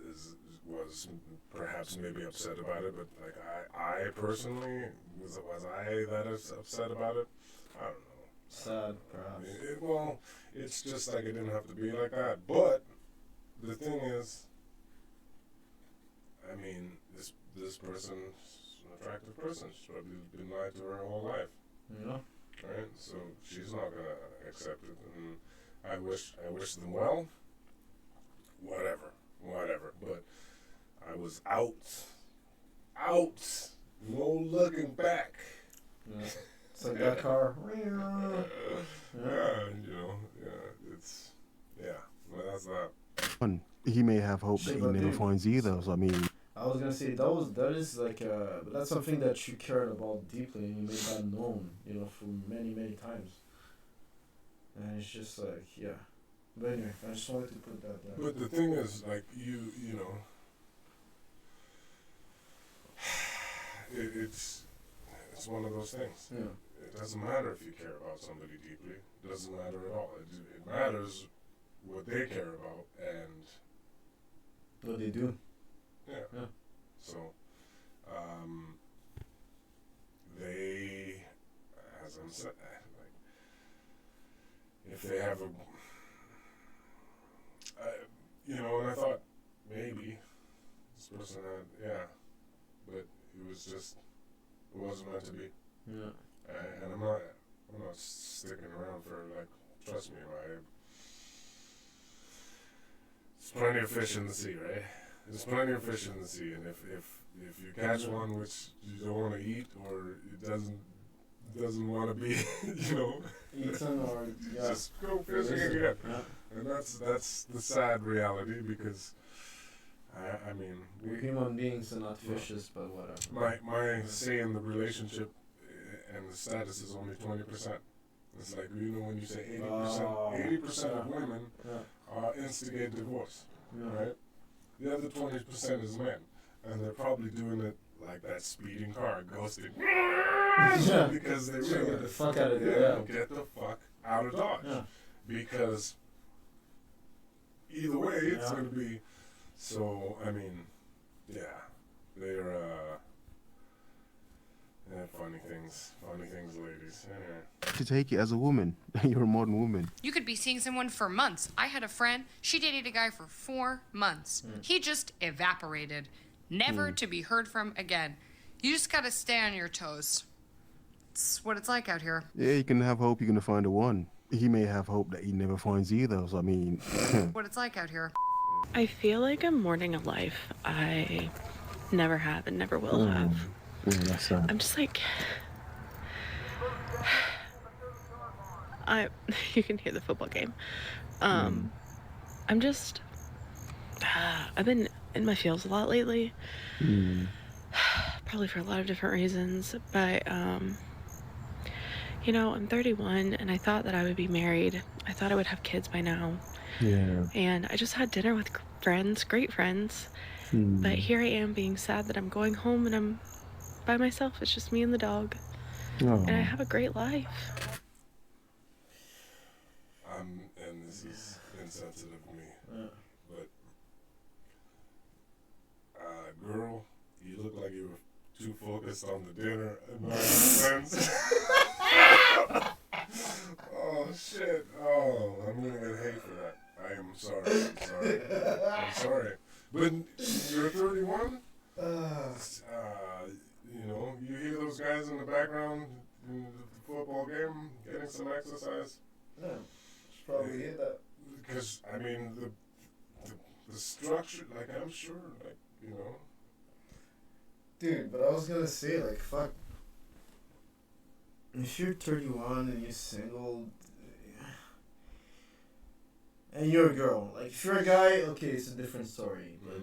perhaps maybe upset about it, but like I personally was I that upset about it? I don't know. Sad, perhaps. Well, it's just like it didn't have to be like that. But the thing is, I mean, this person's an attractive person. She's probably been lied to her whole life. Yeah. Right? So she's not gonna accept it, and I wish them well. Whatever. But I was out, no looking back. Yeah. It's like that car. It's well, that's that. He may have hope that he never finds either. So I mean, I was gonna say that is like but that's something that you cared about deeply and you made that known, for many times. And it's just like, yeah. But anyway, I just wanted to put that there. But the thing is, like, you know, it's one of those things. Yeah. It doesn't matter if you care about somebody deeply. It doesn't matter at all. It matters what they care about and what they do. Yeah. So, they, as I'm saying, like, if they have and I thought maybe this person had, but it wasn't meant to be. Yeah. And I'm not sticking around for, like, trust me, there's plenty of fish in the sea, right? There's plenty of fish in the sea, and if you catch one which you don't want to eat or it doesn't want to be, eaten or just go fishing again. Yeah. And that's the sad reality because I mean we're human beings and not fishes, but whatever. My say in the relationship and the status is only 20%. It's like, when you say 80% of women instigate divorce, right? The other 20% is men, and they're probably doing it like that speeding car, ghosting, because they really get the fuck out of there. Get the fuck out of Dodge, because either way it's going to be. So I mean, they're funny things, ladies. Anyway. To take it as a woman, you're a modern woman. You could be seeing someone for months. I had a friend, she dated a guy for 4 months. He just evaporated, never to be heard from again. You just gotta stay on your toes. It's what it's like out here. Yeah, you can have hope you're gonna find the one. He may have hope that he never finds either. So I mean, what it's like out here. I feel like I'm mourning a life I never have and never will have. Yeah, that's sad. I'm just like, you can hear the football game. I'm just, I've been in my feels a lot lately. Probably for a lot of different reasons, but I'm 31 and I thought that I would be married. I thought I would have kids by now. Yeah. And I just had dinner with friends, great friends. But here I am being sad that I'm going home and I'm by myself. It's just me and the dog. Oh. And I have a great life. And this is insensitive of me, but girl, you look like you were too focused on the dinner and not your friends. Oh shit! Oh, I'm gonna get hate for that. I am sorry. I'm sorry. But you're 31. You hear those guys in the background in the football game getting some exercise. Yeah, should probably hear that. Because I mean the structure, like I'm sure, like Dude, but I was gonna say, like, fuck. If you're 31 and you're single, and you're a girl, like, if you're a guy, okay, it's a different story. But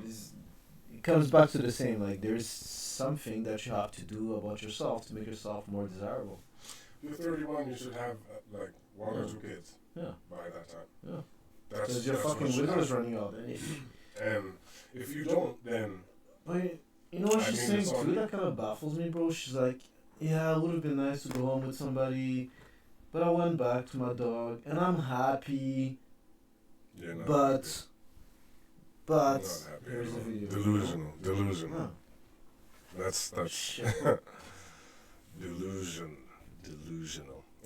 it comes back to the same, like, there's something that you have to do about yourself to make yourself more desirable. If you're 31, you should have, like, 1 or 2 kids. Yeah. By that time. Yeah. Because your fucking window is running out. And if you don't, then... But you know what she's saying too? That kind of baffles me, bro. She's like, yeah, it would have been nice to go home with somebody, but I went back to my dog, and I'm happy. But here's the video. Delusional. Huh. That's delusional.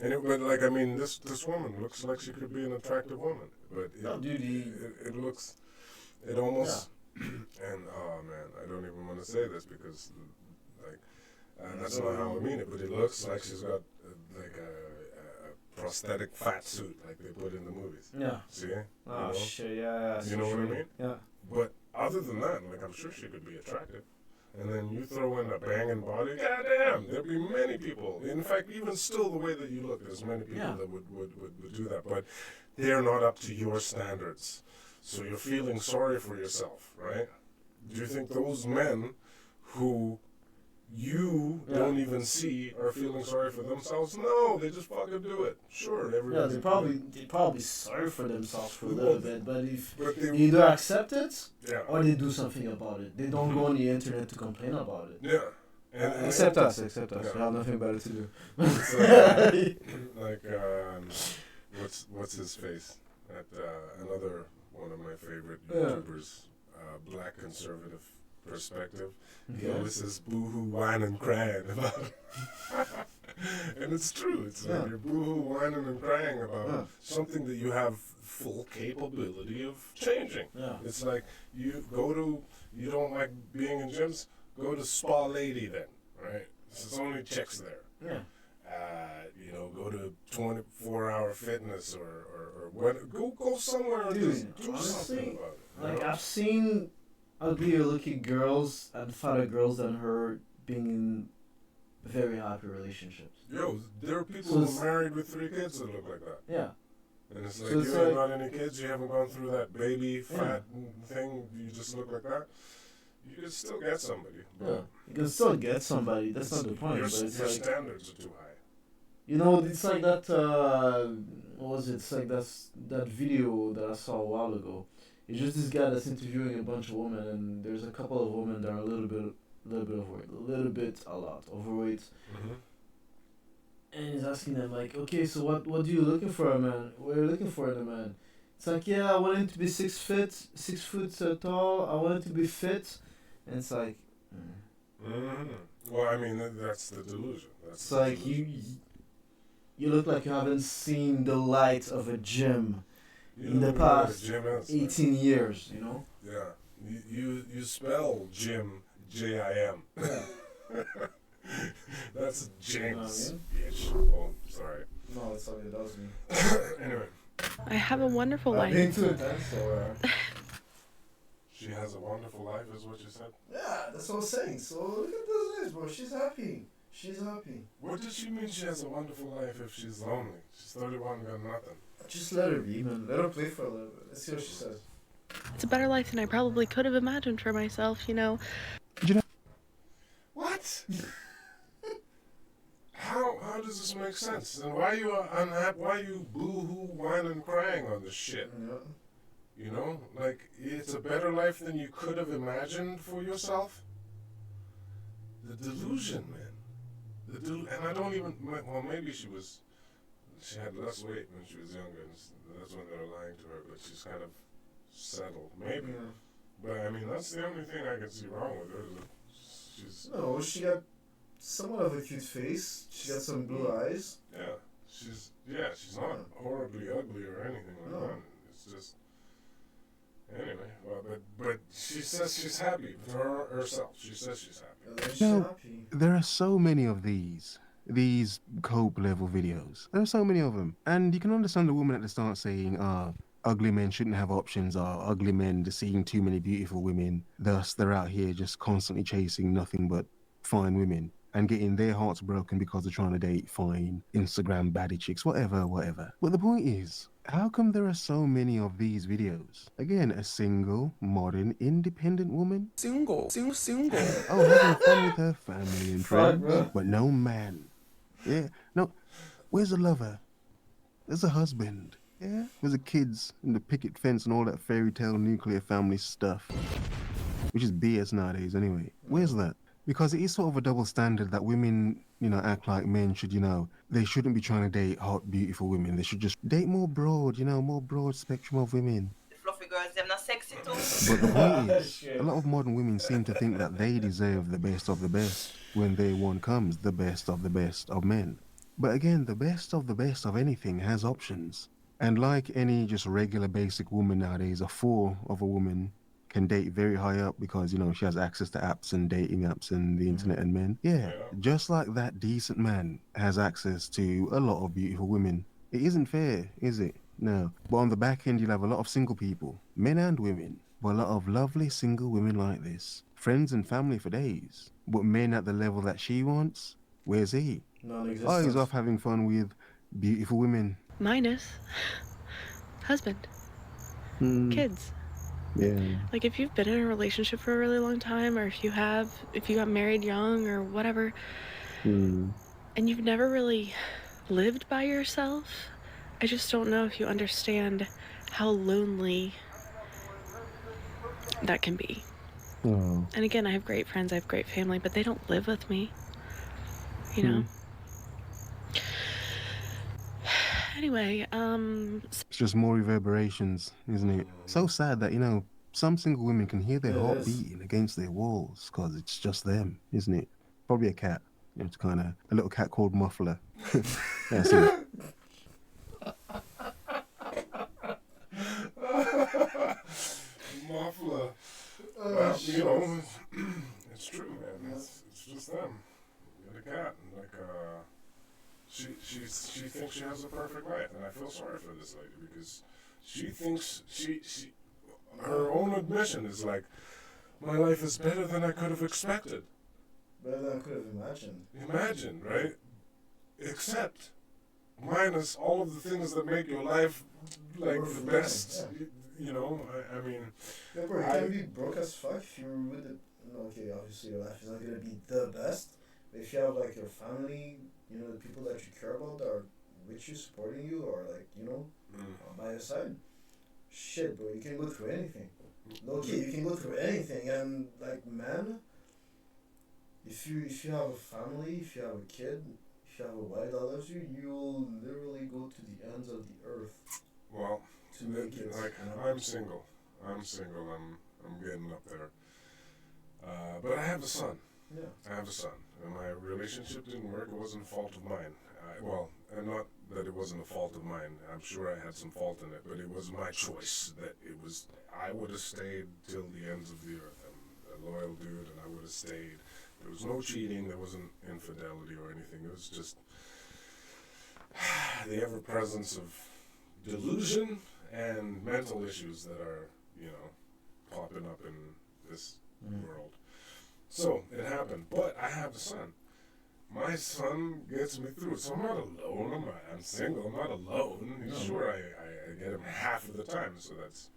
But like, I mean, this woman looks like she could be an attractive woman, but it looks, it almost, and oh man, I don't even want to say this because, like, that's not how I mean it, but it looks like she's got like a prosthetic fat suit like they put in the movies. Yeah. See? Oh shit, yeah. You know what I mean? Yeah. But other than that, like, I'm sure she could be attractive. And then you throw in a banging body, goddamn, there'd be many people. In fact, even still, the way that you look, there's many people that would do that. But they're not up to your standards. So you're feeling sorry for yourself, right? Do you think those men who you don't even see are feeling sorry for themselves? No, they just fucking do it. Sure, everybody. They probably sorry for themselves for a little bit, but if they either accept it or they do something about it. They don't go on the internet to complain about it. Yeah. Except us. We have nothing better to do. Like what's his face? At another one of my favorite YouTubers, Black Conservative Perspective. He always says boo-hoo, whine and crying about it. And it's true. It's like you're boo-hoo, whining and crying about something that you have full capability of changing. Yeah. It's like you don't like being in gyms, go to Spa Lady then, right? There's only chicks there. Yeah. Go to 24-hour fitness or what? Go somewhere and just do something about it. Like, I've seen uglier looking girls and fatter girls than her being in very happy relationships. Yo, there are people who are married with 3 kids that look like that. Yeah. And it's like, you ain't got any kids, you haven't gone through that baby fat thing, you just look like that. You can still get somebody. Yeah. You can still get somebody, that's not the point. Your But it's your like, standards are too high. You know, it's like that, what was it? It's like that video that I saw a while ago. It's just this guy that's interviewing a bunch of women, and there's a couple of women that are a little bit overweight, a lot overweight. Mm-hmm. And he's asking them like, okay, so what are you looking for, a man? What are you looking for in a man? It's like, yeah, I want him to be 6 foot tall. I want him to be fit, and it's like, well, I mean, that's the delusion. It's like you look like you haven't seen the light of a gym in the past 18 years, you know? Yeah. You spell gym, J-I-M. Yeah. That's James. Bitch. Oh, sorry. No, it's okay, that was me. Anyway. I have a wonderful life. Being too intense, so, She has a wonderful life, is what you said? Yeah, that's what I was saying. So look at those eyes, bro. She's happy. She's happy. What does she mean she has a wonderful life if she's lonely? She's 31 and got nothing. Just let her be, man. Let her play for a little bit. Let's see what she says. It's a better life than I probably could have imagined for myself, you know. What? How does this make sense? And why are you unhappy? Why are you boo-hoo, whining, crying on this shit? Yeah. You know? Like, it's a better life than you could have imagined for yourself? The delusion, man. And I don't even, well, maybe she had less weight when she was younger, and that's when they were lying to her, but she's kind of settled. Maybe. Yeah. But, I mean, that's the only thing I can see wrong with her. No, she got somewhat of a cute face. She got some blue eyes. Yeah. She's not horribly ugly or anything like that. It's just, anyway, well, but she says she's happy with herself. She says she's happy. There are so many of these cope level videos. There are so many of them. And you can understand the woman at the start saying, ugly men shouldn't have options, or ugly men just seeing too many beautiful women. Thus, they're out here just constantly chasing nothing but fine women and getting their hearts broken because they're trying to date fine Instagram baddie chicks, whatever. But the point is, how come there are so many of these videos? Again, a single, modern, independent woman. Single. Oh, having fun with her family and friends, but no man. Yeah, no. Where's the lover? There's a husband. Yeah, with the kids and the picket fence and all that fairy tale nuclear family stuff, which is BS nowadays anyway. Where's that? Because it is sort of a double standard that women, act like men should, they shouldn't be trying to date hot, beautiful women. They should just date more broad, more broad spectrum of women. The fluffy girls, them not sexy too. But the point is, a lot of modern women seem to think that they deserve the best of the best when their one comes the best of men. But again, the best of anything has options. And like any just regular basic woman nowadays, a 4 of a woman can date very high up because, she has access to apps and dating apps and the internet and men. Yeah, just like that decent man has access to a lot of beautiful women. It isn't fair, is it? No. But on the back end, you'll have a lot of single people, men and women, but a lot of lovely single women like this. Friends and family for days. But men at the level that she wants, where's he? Non-existent. Oh, he's off having fun with beautiful women. Minus husband, kids. Yeah. Like if you've been in a relationship for a really long time, or if you got married young or whatever, and you've never really lived by yourself, I just don't know if you understand how lonely that can be. Oh. And again, I have great friends, I have great family, but they don't live with me, you know? Anyway, It's just more reverberations, isn't it? So sad that, some single women can hear their heart beating against their walls because it's just them, isn't it? Probably a cat. It's kind of a little cat called Muffler. That's it. Muffler. Well, it's true, man. It's just them. You got a cat, and she thinks she has a perfect life, and I feel sorry for this lady because she thinks her own admission is like, my life is better than I could have expected. Better than I could have imagined. Imagine, right? Except minus all of the things that make your life like the best. Yeah. I mean, yeah, bro, you can be broke as fuck if you're with it. Okay, obviously your life is not gonna be the best, but if you have like your family, the people that you care about that are with you, supporting you, or like by your side, shit, bro, you can go through anything. Okay, you can go through anything, and like, man, if you have a family, if you have a kid, if you have a wife that loves you, you'll literally go to the ends of the earth. Well, to make it. Like, I'm single. I'm getting up there. But I have a son. Yeah. I have a son. And my relationship didn't work. It wasn't a fault of mine. And not that it wasn't a fault of mine. I'm sure I had some fault in it, but it was my choice. I would have stayed till the ends of the earth. I'm a loyal dude, and I would have stayed. There was no cheating. There wasn't infidelity or anything. It was just the ever-presence of delusion and mental issues that are, popping up in this world. So it happened, but I have a son. My son gets me through it, so I'm not alone. I'm single. I'm not alone. Sure, I get him half of the time, so that's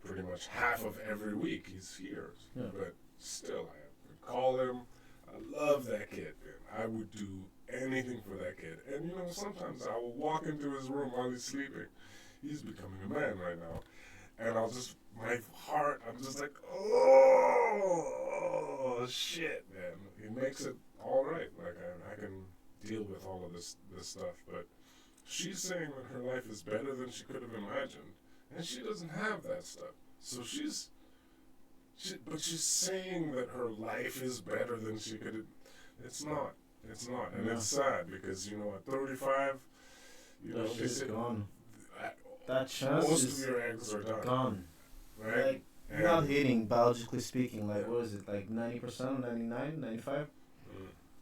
pretty much half of every week he's here. Yeah. But still, I would call him. I love that kid, man. I would do anything for that kid. And sometimes I will walk into his room while he's sleeping. He's becoming a man right now. And my heart, I'm just like, oh, shit, man. It makes it all right. Like, I can deal with all of this stuff. But she's saying that her life is better than she could have imagined. And she doesn't have that stuff. So but she's saying that her life is better than she could have. It's not. And it's sad because, at 35, it's gone. That chance most is of your eggs are done. Gone. Right? Like, you're not hating, biologically speaking. Like, what is it? Like 90%, 99, 95?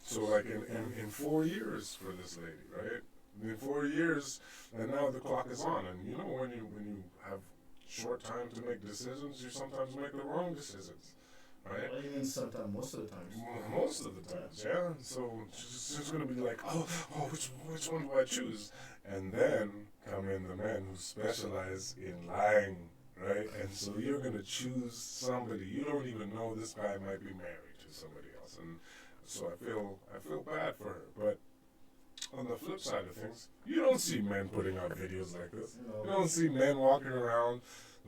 So, like, in 4 years for this lady, right? In 4 years, and now the clock is on. And, when you have short time to make decisions, you sometimes make the wrong decisions. Right? What do you mean sometimes? Most of the times. Most of the times, yeah. So she's going to be like, which one do I choose? And then come in the men who specialize in lying, right? And so you're going to choose somebody. You don't even know this guy might be married to somebody else. And so I feel bad for her. But on the flip side of things, you don't see men putting out videos like this. You don't see men walking around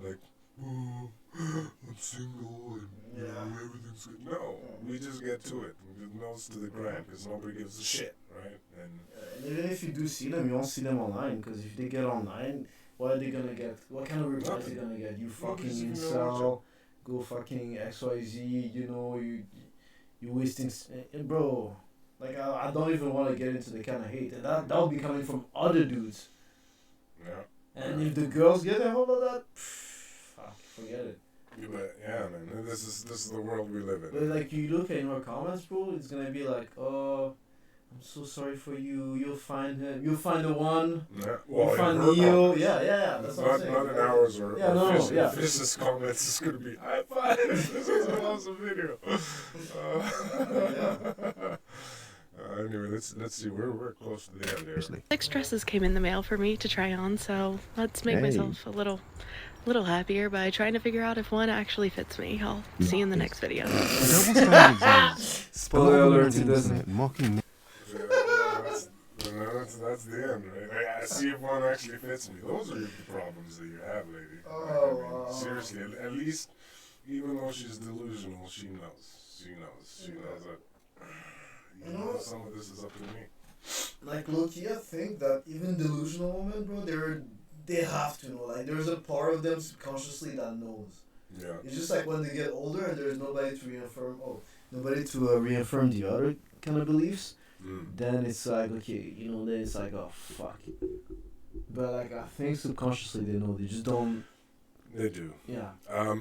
like, oh, I'm single and you know, everything's good. No, we just get to it. We just nose to the ground because nobody gives a shit, right? And even if you do see them, you won't see them online because if they get online, what are they gonna get? What kind of reply are they gonna get? You fucking incel, go fucking XYZ, you know, you wasting, bro. Like I don't even want to get into the kind of hate, and that'll be coming from other dudes. Yeah. And if the girls get a hold of that, fuck, forget it. Yeah, man. This is the world we live in. But like you look at her comments, bro, it's gonna be like, oh, I'm so sorry for you. You'll find him. You'll find the one. Yeah. Well, you'll find Neo. Yeah. That's not, what I'm saying. not in ours or yeah. Fish's comments. It's gonna be high five. This is an awesome video. Anyway, let's see. We're close to the end here. 6 dresses came in the mail for me to try on, so let's make myself a little happier by trying to figure out if one actually fits me. I'll see you in the next video. Spoiler alert, it doesn't. Mocking. That's the end, right? I see if one actually fits me. Those are the problems that you have, lady. Oh, seriously, at least, even though she's delusional, she knows. She knows that. You know, some of this is up to me. Like low-key, I think that even delusional women, bro, they have to know. Like there's a part of them subconsciously that knows. Yeah. It's just like when they get older and there's nobody to reaffirm the other kind of beliefs. Then it's like, okay, you know, then it's like, oh fuck. But like I think subconsciously they know. They just don't. They do. Yeah.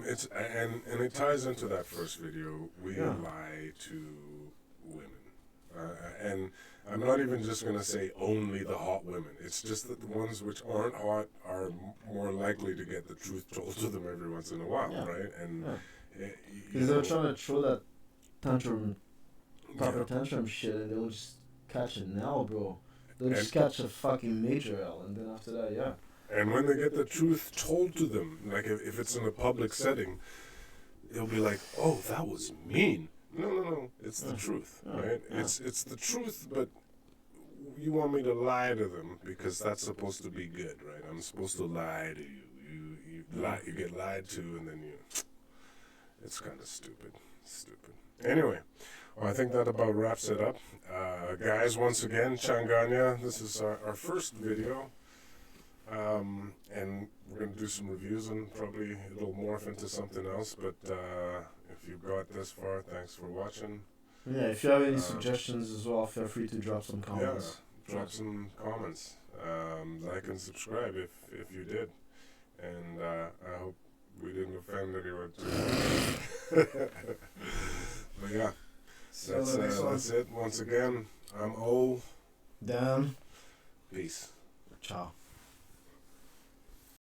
It's and it ties into that first video. We lie to women. And I'm not even just going to say only the hot women. It's just that the ones which aren't hot are more likely to get the truth told to them every once in a while, right? And because they're trying to throw that tantrum, proper tantrum shit, and they'll just catch it now, bro. They'll just catch a fucking major L, and then after that, And when they get the truth told to them, like if it's in a public setting, they'll be like, oh, that was mean. No. It's the truth, right? It's the truth, but you want me to lie to them because that's supposed to be good, right? I'm supposed to lie to you. You get lied to, and then it's kind of stupid. Anyway, well, I think that about wraps it up. Guys, once again, Changanya, this is our first video. And we're going to do some reviews and probably it'll morph into something else, but if you got this far, thanks for watching. Yeah, if you have any suggestions as well, feel free to drop some comments. Yeah, drop some comments. Like and subscribe if you did. And I hope we didn't offend anyone too. But yeah, that's it. Once again, I'm O. Dan. Peace. Ciao.